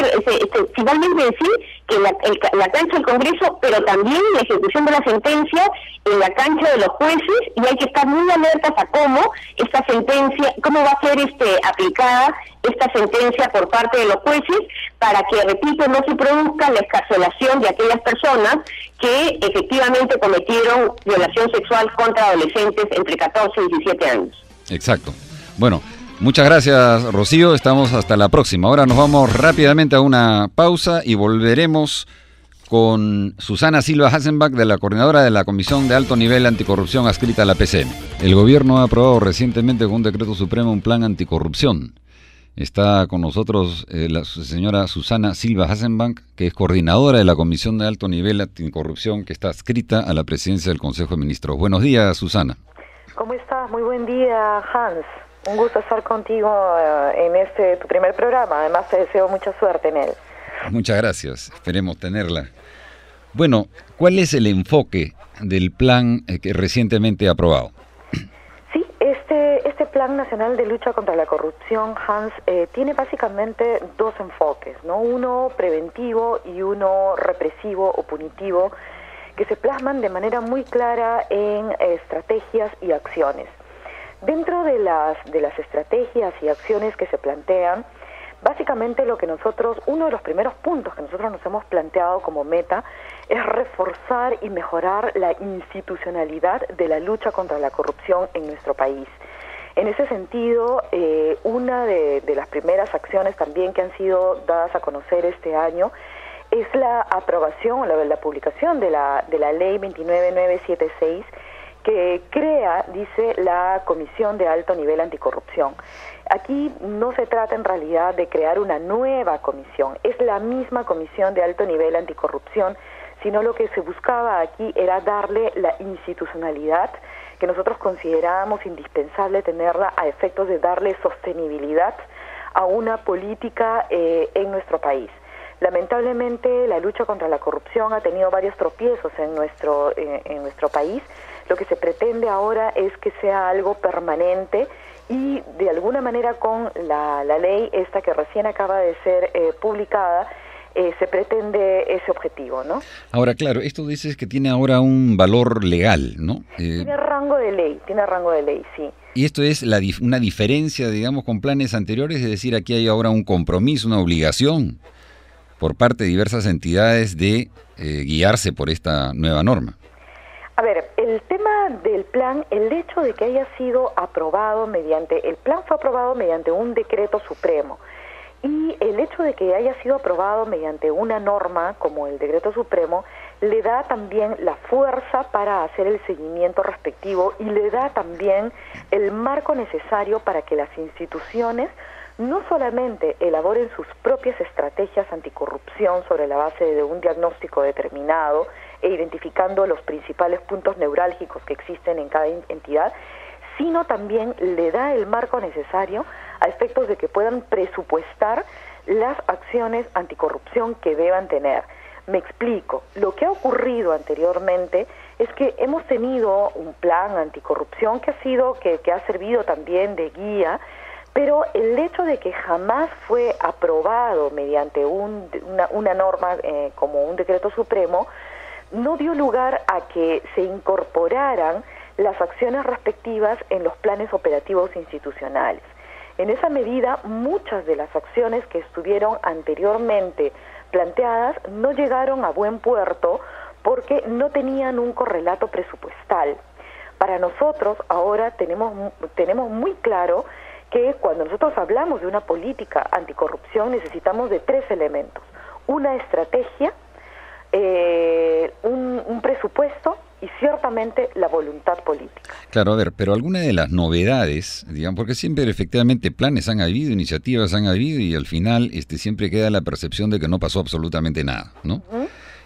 finalmente decir que la cancha del Congreso, pero también la ejecución de la sentencia en la cancha de los jueces, y hay que estar muy alertas a cómo esta sentencia, cómo va a ser aplicada esta sentencia por parte de los jueces, para que, repito, no se produzca la excarcelación de aquellas personas que efectivamente cometieron violación sexual contra adolescentes entre 14 y 17 años. Exacto. Bueno, muchas gracias, Rocío. Estamos hasta la próxima. Ahora nos vamos rápidamente a una pausa y volveremos con Susana Silva Hasenbach, de la coordinadora de la Comisión de Alto Nivel Anticorrupción adscrita a la PCM. El gobierno ha aprobado recientemente con un decreto supremo un plan anticorrupción. Está con nosotros la señora Susana Silva Hasenbach, que es coordinadora de la Comisión de Alto Nivel Anticorrupción, que está adscrita a la presidencia del Consejo de Ministros. Buenos días, Susana. ¿Cómo estás? Muy buen día, Hans. Un gusto estar contigo en tu primer programa. Además, te deseo mucha suerte en él. Muchas gracias. Esperemos tenerla. Bueno, ¿cuál es el enfoque del plan que recientemente ha aprobado? Sí, este Plan Nacional de Lucha contra la Corrupción, Hans, tiene básicamente dos enfoques, ¿no? Uno preventivo y uno represivo o punitivo, que se plasman de manera muy clara en estrategias y acciones. Dentro de las estrategias y acciones que se plantean, básicamente uno de los primeros puntos que nosotros nos hemos planteado como meta es reforzar y mejorar la institucionalidad de la lucha contra la corrupción en nuestro país. En ese sentido, una de las primeras acciones también que han sido dadas a conocer este año es la aprobación o la publicación de la Ley 29976, que crea, dice, la Comisión de Alto Nivel Anticorrupción. Aquí no se trata en realidad de crear una nueva comisión, es la misma Comisión de Alto Nivel Anticorrupción, sino lo que se buscaba aquí era darle la institucionalidad que nosotros considerábamos indispensable tenerla a efectos de darle sostenibilidad a una política en nuestro país. Lamentablemente, la lucha contra la corrupción ha tenido varios tropiezos en nuestro país. Lo que se pretende ahora es que sea algo permanente y, de alguna manera, con la ley esta que recién acaba de ser publicada, se pretende ese objetivo, ¿no? Ahora, claro, esto dices que tiene ahora un valor legal, ¿no? Tiene rango de ley, sí. Y esto es una diferencia, digamos, con planes anteriores, es decir, aquí hay ahora un compromiso, una obligación por parte de diversas entidades de guiarse por esta nueva norma. A ver, el tema del plan, el hecho de que haya sido aprobado el plan fue aprobado mediante un decreto supremo, y el hecho de que haya sido aprobado mediante una norma como el decreto supremo le da también la fuerza para hacer el seguimiento respectivo y le da también el marco necesario para que las instituciones no solamente elaboren sus propias estrategias anticorrupción sobre la base de un diagnóstico determinado e identificando los principales puntos neurálgicos que existen en cada entidad, sino también le da el marco necesario a efectos de que puedan presupuestar las acciones anticorrupción que deban tener. Me explico. Lo que ha ocurrido anteriormente es que hemos tenido un plan anticorrupción que ha servido también de guía, pero el hecho de que jamás fue aprobado mediante una norma como un decreto supremo no dio lugar a que se incorporaran las acciones respectivas en los planes operativos institucionales. En esa medida, muchas de las acciones que estuvieron anteriormente planteadas no llegaron a buen puerto porque no tenían un correlato presupuestal. Para nosotros ahora tenemos muy claro que cuando nosotros hablamos de una política anticorrupción necesitamos de 3 elementos: una estrategia, un presupuesto y ciertamente la voluntad política. Claro, a ver, pero alguna de las novedades, digamos, porque siempre efectivamente planes han habido, iniciativas han habido y al final siempre queda la percepción de que no pasó absolutamente nada, ¿no?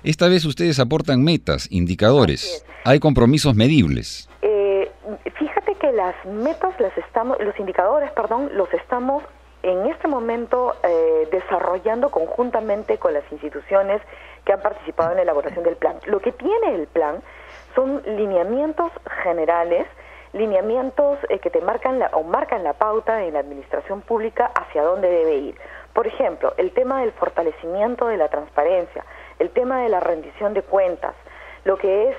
Esta vez ustedes aportan metas, indicadores, hay compromisos medibles. Fíjate que las metas los indicadores, los estamos en este momento desarrollando conjuntamente con las instituciones que han participado en la elaboración del plan. Lo que tiene el plan son lineamientos generales, lineamientos que te marcan la pauta en la administración pública hacia dónde debe ir. Por ejemplo, el tema del fortalecimiento de la transparencia, el tema de la rendición de cuentas, lo que es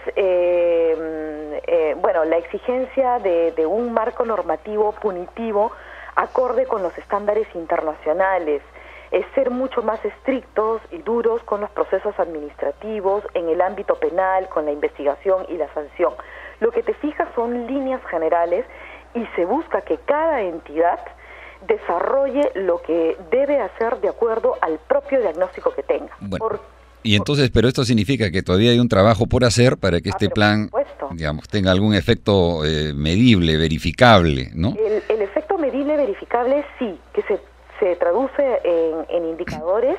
la exigencia de un marco normativo punitivo acorde con los estándares internacionales, ser mucho más estrictos y duros con los procesos administrativos en el ámbito penal, con la investigación y la sanción. Lo que te fijas son líneas generales y se busca que cada entidad desarrolle lo que debe hacer de acuerdo al propio diagnóstico que tenga. Bueno, y entonces, pero esto significa que todavía hay un trabajo por hacer para que este plan, digamos, tenga algún efecto medible, verificable, ¿no? El efecto medible, verificable, sí, que se traduce en indicadores,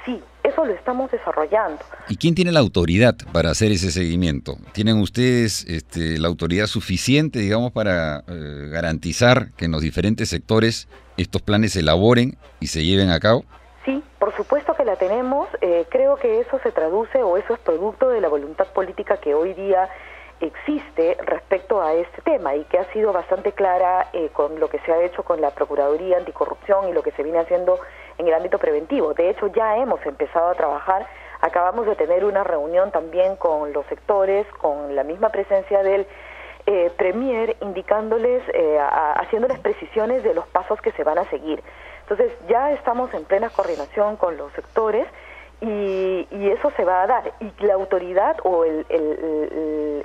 sí, eso lo estamos desarrollando. ¿Y quién tiene la autoridad para hacer ese seguimiento? ¿Tienen ustedes la autoridad suficiente, digamos, para garantizar que en los diferentes sectores estos planes se elaboren y se lleven a cabo? Sí, por supuesto que la tenemos. Creo que eso se traduce o eso es producto de la voluntad política que hoy día existe respecto a este tema y que ha sido bastante clara con lo que se ha hecho con la Procuraduría Anticorrupción y lo que se viene haciendo en el ámbito preventivo. De hecho, ya hemos empezado a trabajar, acabamos de tener una reunión también con los sectores, con la misma presencia del Premier, indicándoles, haciéndoles precisiones de los pasos que se van a seguir. Entonces, ya estamos en plena coordinación con los sectores y eso se va a dar, y la autoridad o el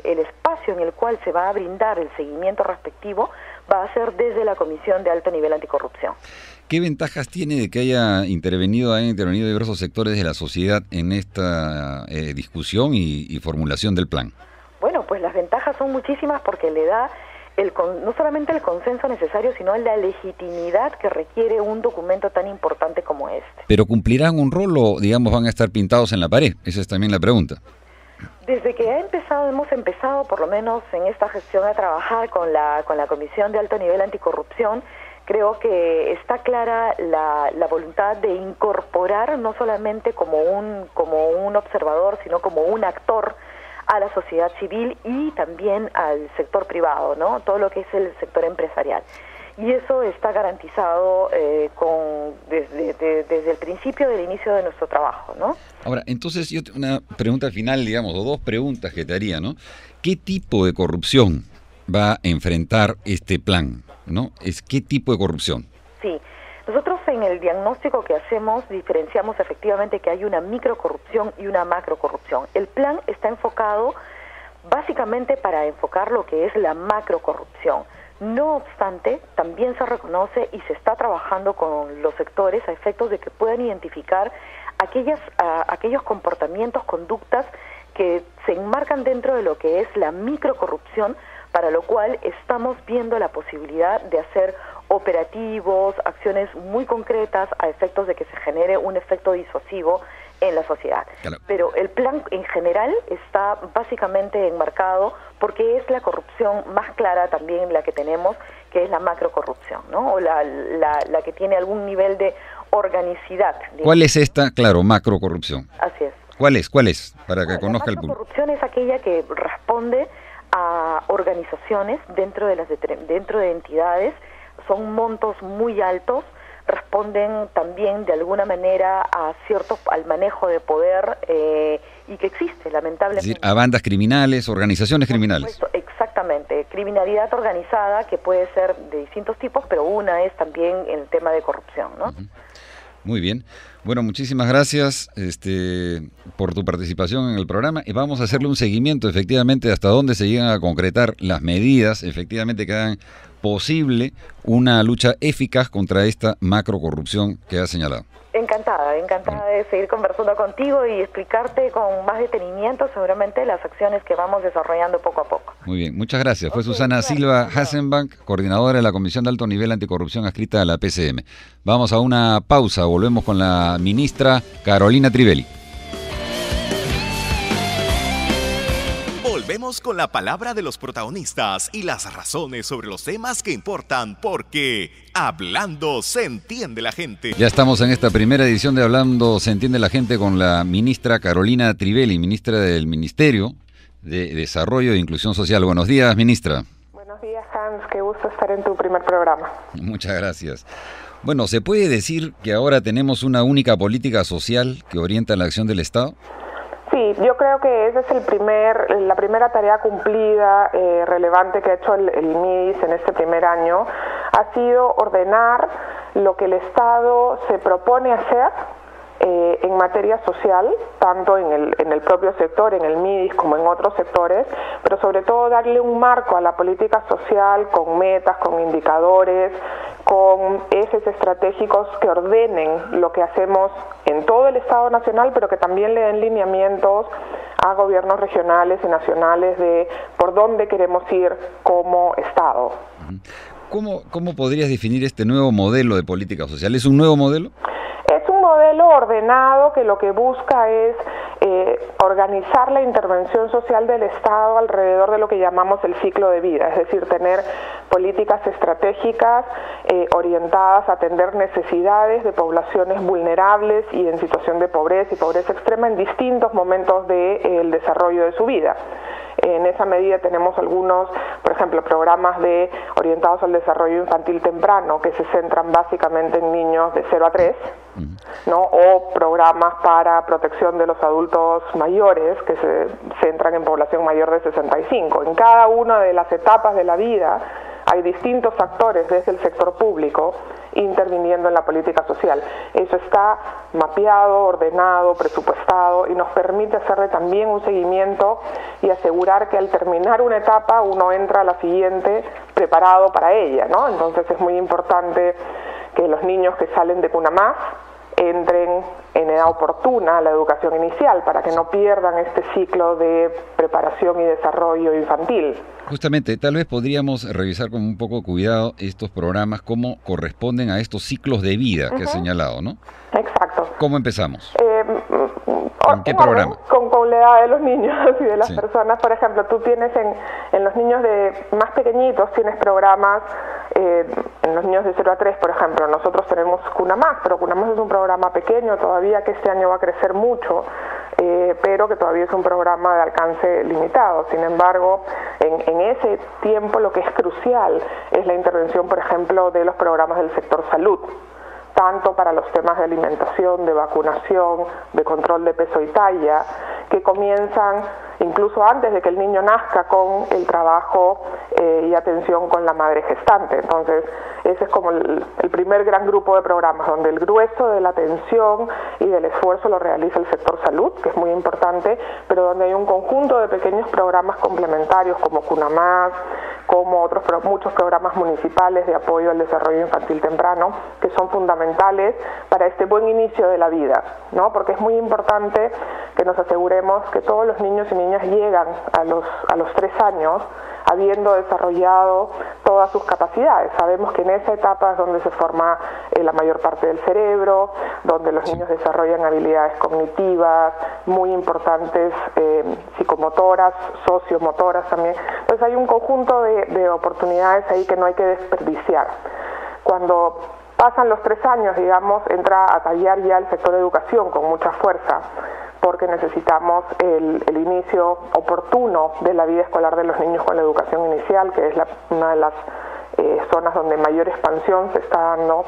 espacio en el cual se va a brindar el seguimiento respectivo va a ser desde la Comisión de Alto Nivel Anticorrupción. ¿Qué ventajas tiene de que hayan intervenido diversos sectores de la sociedad en esta discusión y formulación del plan? Bueno, pues las ventajas son muchísimas porque le da no solamente el consenso necesario, sino la legitimidad que requiere un documento tan importante como este. ¿Pero cumplirán un rol o, digamos, van a estar pintados en la pared? Esa es también la pregunta. Desde que hemos empezado, por lo menos en esta gestión, a trabajar con la Comisión de Alto Nivel Anticorrupción, creo que está clara la voluntad de incorporar no solamente como un observador, sino como un actor a la sociedad civil y también al sector privado, ¿no? Todo lo que es el sector empresarial. Y eso está garantizado desde el principio del inicio de nuestro trabajo, ¿no? Ahora, entonces, yo una pregunta final, digamos, o dos preguntas que te haría, ¿no? ¿Qué tipo de corrupción va a enfrentar este plan, ¿no? ¿Qué tipo de corrupción? Sí. Nosotros en el diagnóstico que hacemos diferenciamos efectivamente que hay una microcorrupción y una macrocorrupción. El plan está enfocado básicamente para enfocar lo que es la macrocorrupción. No obstante, también se reconoce y se está trabajando con los sectores a efectos de que puedan identificar aquellos comportamientos, conductas que se enmarcan dentro de lo que es la microcorrupción, para lo cual estamos viendo la posibilidad de hacer operativos, acciones muy concretas a efectos de que se genere un efecto disuasivo en la sociedad. Claro. Pero el plan en general está básicamente enmarcado porque es la corrupción más clara también la que tenemos, que es la macrocorrupción, ¿no? O la que tiene algún nivel de organicidad. Digamos. ¿Cuál es esta, claro, macrocorrupción? Así es. ¿Cuál es? Para que conozca el público. La macrocorrupción es aquella que responde a organizaciones dentro de entidades, son montos muy altos, responden también de alguna manera al manejo de poder y que existe, lamentablemente. Es decir, a bandas criminales, organizaciones criminales. Supuesto, exactamente, criminalidad organizada que puede ser de distintos tipos, pero una es también el tema de corrupción, ¿no? Uh-huh. Muy bien. Bueno, muchísimas gracias por tu participación en el programa y vamos a hacerle un seguimiento efectivamente hasta dónde se llegan a concretar las medidas efectivamente que hagan posible una lucha eficaz contra esta macrocorrupción que has señalado. Encantada de seguir conversando contigo y explicarte con más detenimiento seguramente las acciones que vamos desarrollando poco a poco. Muy bien, muchas gracias. Fue Susana Silva Hassenbank, coordinadora de la Comisión de Alto Nivel Anticorrupción adscrita a la PCM. Vamos a una pausa, volvemos con la ministra Carolina Trivelli. Volvemos con la palabra de los protagonistas y las razones sobre los temas que importan, porque hablando se entiende la gente. Ya estamos en esta primera edición de Hablando se entiende la gente con la ministra Carolina Trivelli, ministra del Ministerio de Desarrollo e Inclusión Social. Buenos días, ministra. Buenos días, Hans. Qué gusto estar en tu primer programa. Muchas gracias. Bueno, ¿se puede decir que ahora tenemos una única política social que orienta la acción del Estado? Sí, yo creo que esa es la primera tarea cumplida, relevante que ha hecho el MIDIS en este primer año, ha sido ordenar lo que el Estado se propone hacer en materia social, tanto en el propio sector, en el MIDIS como en otros sectores, pero sobre todo darle un marco a la política social con metas, con indicadores, con ejes estratégicos que ordenen lo que hacemos en todo el Estado Nacional, pero que también le den lineamientos a gobiernos regionales y nacionales de por dónde queremos ir como Estado. ¿Cómo podrías definir este nuevo modelo de política social? ¿Es un nuevo modelo? Es un modelo ordenado que lo que busca es organizar la intervención social del Estado alrededor de lo que llamamos el ciclo de vida, es decir, tener políticas estratégicas orientadas a atender necesidades de poblaciones vulnerables y en situación de pobreza y pobreza extrema en distintos momentos del desarrollo de su vida. En esa medida tenemos algunos, por ejemplo, programas orientados al desarrollo infantil temprano que se centran básicamente en niños de 0 a 3, ¿no? O programas para protección de los adultos mayores que se centran en población mayor de 65. En cada una de las etapas de la vida hay distintos actores desde el sector público interviniendo en la política social. Eso está mapeado, ordenado, presupuestado y nos permite hacerle también un seguimiento y asegurar que al terminar una etapa uno entra a la siguiente preparado para ella, ¿no? Entonces es muy importante que los niños que salen de Cunamás entren en edad oportuna a la educación inicial para que no pierdan este ciclo de preparación y desarrollo infantil. Justamente, tal vez podríamos revisar con un poco de cuidado estos programas, cómo corresponden a estos ciclos de vida que has señalado, ¿no? Exacto. ¿Cómo empezamos? ¿En qué programa? Con la edad de los niños y de las personas. Por ejemplo, tú tienes en los niños más pequeñitos, tienes programas, en los niños de 0 a 3, por ejemplo, nosotros tenemos Cunamás, pero Cunamás es un programa pequeño todavía que este año va a crecer mucho, pero que todavía es un programa de alcance limitado. Sin embargo, en ese tiempo lo que es crucial es la intervención, por ejemplo, de los programas del sector salud, tanto para los temas de alimentación, de vacunación, de control de peso y talla, que comienzan incluso antes de que el niño nazca con el trabajo y atención con la madre gestante. Entonces, ese es como el primer gran grupo de programas, donde el grueso de la atención y del esfuerzo lo realiza el sector salud, que es muy importante, pero donde hay un conjunto de pequeños programas complementarios como Cunamás, como muchos programas municipales de apoyo al desarrollo infantil temprano, que son fundamentales para este buen inicio de la vida, ¿no? Porque es muy importante que nos aseguremos que todos los niños y niñas llegan a los 3 años habiendo desarrollado todas sus capacidades. Sabemos que en esa etapa es donde se forma la mayor parte del cerebro, donde los niños desarrollan habilidades cognitivas muy importantes, psicomotoras, sociomotoras también. Entonces hay un conjunto de oportunidades ahí que no hay que desperdiciar. Cuando pasan los 3 años, digamos, entra a tallar ya el sector de educación con mucha fuerza, porque necesitamos el inicio oportuno de la vida escolar de los niños con la educación inicial, que es una de las zonas donde mayor expansión se está dando,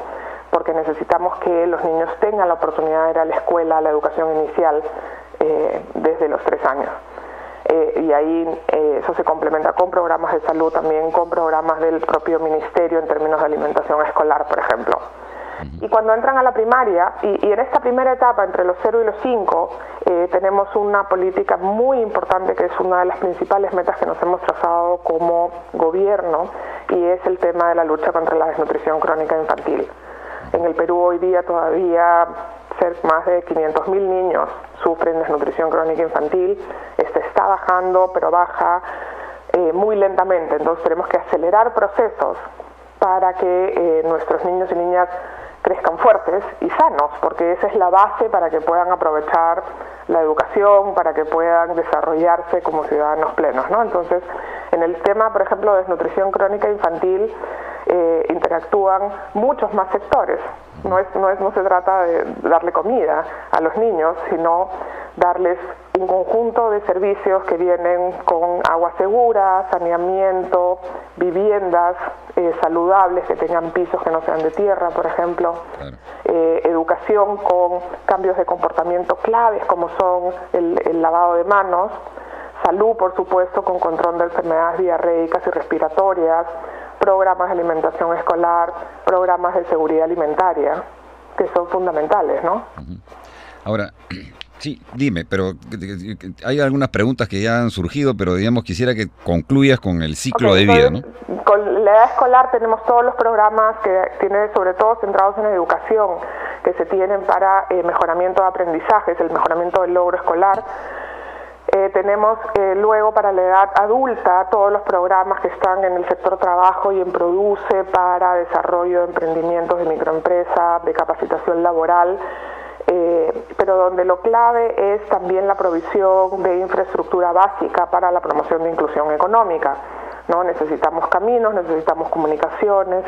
porque necesitamos que los niños tengan la oportunidad de ir a la escuela, a la educación inicial, desde los 3 años. Y ahí eso se complementa con programas de salud también, con programas del propio ministerio en términos de alimentación escolar, por ejemplo. Y cuando entran a la primaria, y en esta primera etapa, entre los 0 y los 5, tenemos una política muy importante que es una de las principales metas que nos hemos trazado como gobierno, y es el tema de la lucha contra la desnutrición crónica infantil. En el Perú hoy día todavía más de 500.000 niños sufren desnutrición crónica infantil. Está bajando, pero baja muy lentamente. Entonces tenemos que acelerar procesos para que nuestros niños y niñas crezcan fuertes y sanos, porque esa es la base para que puedan aprovechar la educación, para que puedan desarrollarse como ciudadanos plenos, ¿no? Entonces, en el tema, por ejemplo, de desnutrición crónica infantil, interactúan muchos más sectores. No se trata de darle comida a los niños, sino darles un conjunto de servicios que vienen con agua segura, saneamiento, viviendas saludables que tengan pisos que no sean de tierra, por ejemplo, claro. Educación con cambios de comportamiento claves como son el lavado de manos, salud, por supuesto, con control de enfermedades diarreicas y respiratorias, programas de alimentación escolar, programas de seguridad alimentaria, que son fundamentales, ¿no? Ahora, sí, dime, pero hay algunas preguntas que ya han surgido, pero digamos quisiera que concluyas con el ciclo de vida, ¿no? Con la edad escolar tenemos todos los programas que tienen, sobre todo centrados en educación, que se tienen para mejoramiento de aprendizajes, el mejoramiento del logro escolar. Tenemos luego para la edad adulta todos los programas que están en el sector trabajo y en Produce para desarrollo de emprendimientos de microempresa, de capacitación laboral, pero donde lo clave es también la provisión de infraestructura básica para la promoción de inclusión económica, ¿no? Necesitamos caminos, necesitamos comunicaciones,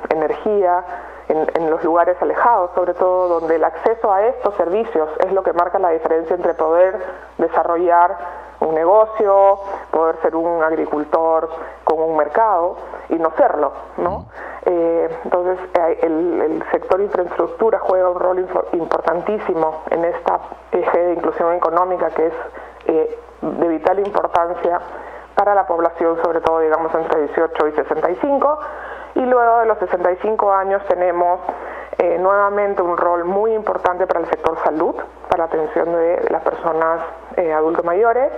energía, en los lugares alejados, sobre todo donde el acceso a estos servicios es lo que marca la diferencia entre poder desarrollar un negocio, poder ser un agricultor con un mercado y no serlo, ¿no? Entonces el sector infraestructura juega un rol importantísimo en esta eje de inclusión económica que es de vital importancia para la población, sobre todo, digamos, entre 18 y 65, y luego de los 65 años tenemos nuevamente un rol muy importante para el sector salud, para la atención de las personas adultos mayores,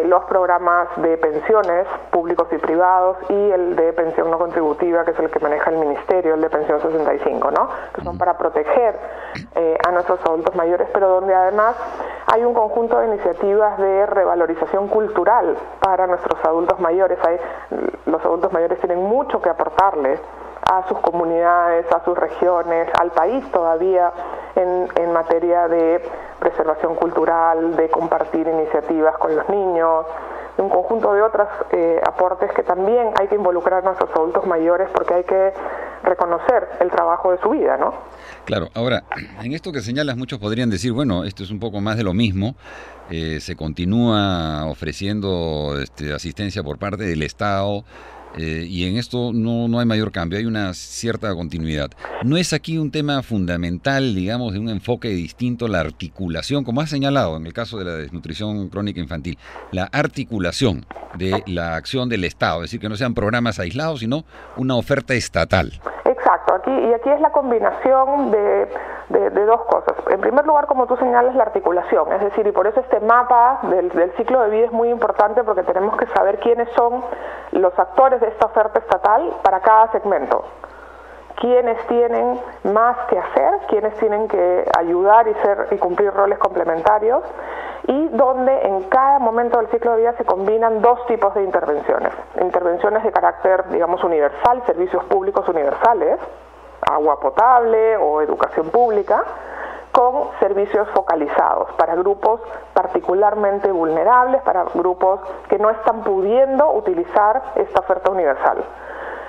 los programas de pensiones públicos y privados y el de pensión no contributiva, que es el que maneja el Ministerio, el de pensión 65, ¿no? Que son para proteger a nuestros adultos mayores, pero donde además hay un conjunto de iniciativas de revalorización cultural para nuestros adultos mayores. Los adultos mayores tienen mucho que aportarles a sus comunidades, a sus regiones, al país todavía en materia de preservación cultural, de compartir iniciativas con los niños, un conjunto de otros aportes que también hay que involucrar a nuestros adultos mayores porque hay que reconocer el trabajo de su vida, ¿no? Claro, ahora, en esto que señalas, muchos podrían decir, bueno, esto es un poco más de lo mismo, se continúa ofreciendo asistencia por parte del Estado, y en esto no hay mayor cambio, hay una cierta continuidad. ¿No es aquí un tema fundamental, digamos, de un enfoque distinto, la articulación, como has señalado en el caso de la desnutrición crónica infantil, la articulación de la acción del Estado, es decir, que no sean programas aislados, sino una oferta estatal? Exacto, aquí es la combinación de dos cosas. En primer lugar, como tú señalas, la articulación, es decir, y por eso este mapa del ciclo de vida es muy importante porque tenemos que saber quiénes son los actores de esta oferta estatal para cada segmento. quiénes tienen más que hacer, quiénes tienen que ayudar y cumplir roles complementarios, y donde en cada momento del ciclo de vida se combinan dos tipos de intervenciones. Intervenciones de carácter, digamos, universal, servicios públicos universales, agua potable o educación pública, con servicios focalizados para grupos particularmente vulnerables, para grupos que no están pudiendo utilizar esta oferta universal.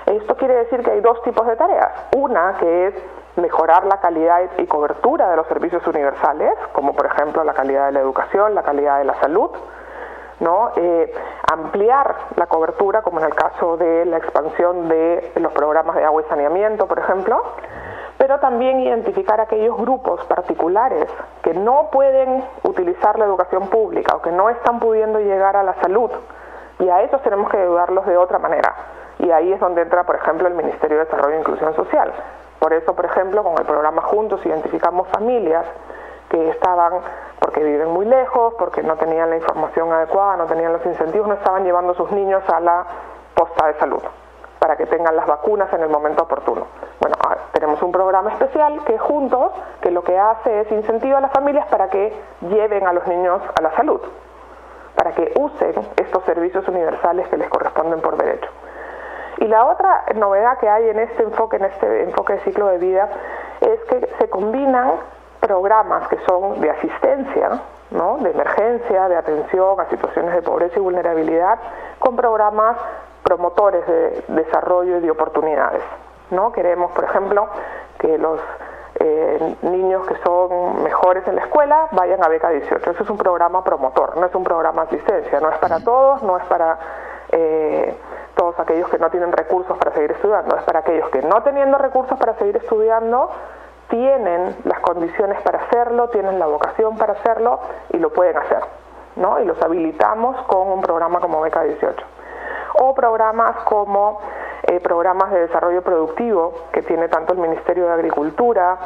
Esto quiere decir que hay dos tipos de tareas. Una que es mejorar la calidad y cobertura de los servicios universales, como por ejemplo la calidad de la educación, la calidad de la salud, ¿no? Ampliar la cobertura, como en el caso de la expansión de los programas de agua y saneamiento, por ejemplo, pero también identificar aquellos grupos particulares que no pueden utilizar la educación pública o que no están pudiendo llegar a la salud, y a esos tenemos que ayudarlos de otra manera. Y ahí es donde entra, por ejemplo, el Ministerio de Desarrollo e Inclusión Social. Por eso, por ejemplo, con el programa Juntos identificamos familias que estaban, porque viven muy lejos, porque no tenían la información adecuada, no tenían los incentivos, no estaban llevando a sus niños a la posta de salud para que tengan las vacunas en el momento oportuno. Bueno, tenemos un programa especial que es Juntos, que lo que hace es incentivar a las familias para que lleven a los niños a la salud, para que usen estos servicios universales que les corresponden por derecho. Y la otra novedad que hay en este enfoque de ciclo de vida, es que se combinan programas que son de asistencia, ¿no?, de emergencia, de atención a situaciones de pobreza y vulnerabilidad, con programas promotores de desarrollo y de oportunidades, ¿no? Queremos, por ejemplo, que los niños que son mejores en la escuela vayan a Beca 18. Eso es un programa promotor, no es un programa de asistencia, no es para todos, no es para todos aquellos que no tienen recursos para seguir estudiando, es para aquellos que no teniendo recursos para seguir estudiando tienen las condiciones para hacerlo, tienen la vocación para hacerlo y lo pueden hacer, ¿no? Y los habilitamos con un programa como Beca 18. O programas como programas de desarrollo productivo que tiene tanto el Ministerio de Agricultura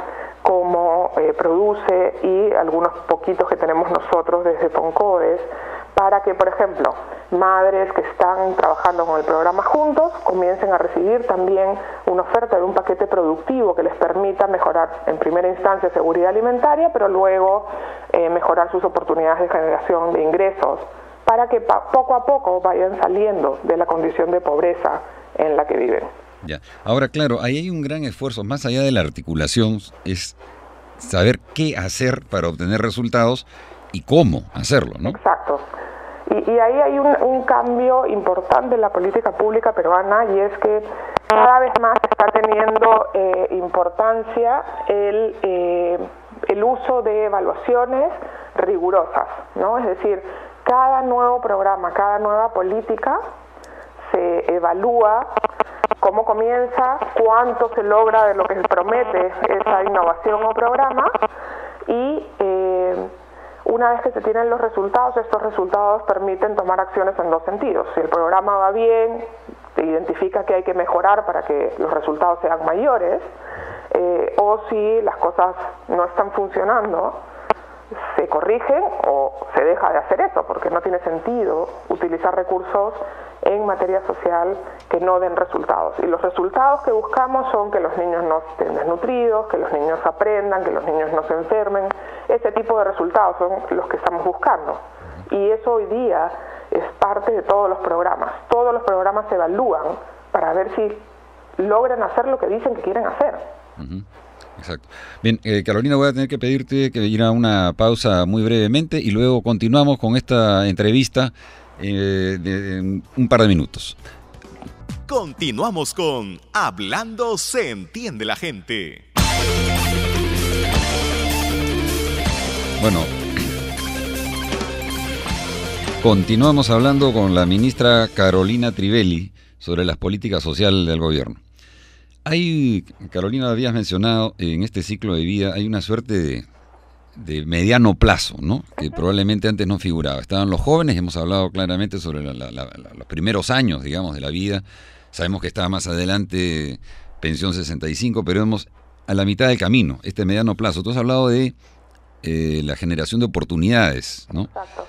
como Produce, y algunos poquitos que tenemos nosotros desde FONCODES, para que, por ejemplo, madres que están trabajando con el programa Juntos comiencen a recibir también una oferta de un paquete productivo que les permita mejorar en primera instancia seguridad alimentaria, pero luego mejorar sus oportunidades de generación de ingresos, para que poco a poco vayan saliendo de la condición de pobreza en la que viven. Ya. Ahora, claro, ahí hay un gran esfuerzo, más allá de la articulación, es saber qué hacer para obtener resultados y cómo hacerlo, ¿no? Exacto. Y ahí hay un cambio importante en la política pública peruana, y es que cada vez más está teniendo importancia el uso de evaluaciones rigurosas, ¿no? Es decir, cada nuevo programa, cada nueva política se evalúa cómo comienza, cuánto se logra de lo que se promete esa innovación o programa, y una vez que se tienen los resultados, estos resultados permiten tomar acciones en dos sentidos. Si el programa va bien, se identifica que hay que mejorar para que los resultados sean mayores, o si las cosas no están funcionando, se corrigen o se deja de hacer eso, porque no tiene sentido utilizar recursos en materia social que no den resultados. Y los resultados que buscamos son que los niños no estén desnutridos, que los niños aprendan, que los niños no se enfermen. Ese tipo de resultados son los que estamos buscando. Y eso hoy día es parte de todos los programas. Todos los programas se evalúan para ver si logran hacer lo que dicen que quieren hacer. Uh-huh. Exacto. Bien, Carolina, voy a tener que pedirte que ir a una pausa muy brevemente y luego continuamos con esta entrevista en un par de minutos. Continuamos con Hablando se entiende la gente. Bueno, continuamos hablando con la ministra Carolina Trivelli sobre las políticas sociales del gobierno. Carolina, habías mencionado, en este ciclo de vida hay una suerte de mediano plazo, ¿no?, que probablemente antes no figuraba. Estaban los jóvenes, hemos hablado claramente sobre los primeros años, digamos, de la vida. Sabemos que estaba más adelante pensión 65, pero vemos a la mitad del camino, este mediano plazo. Tú has hablado de la generación de oportunidades, ¿no? Exacto.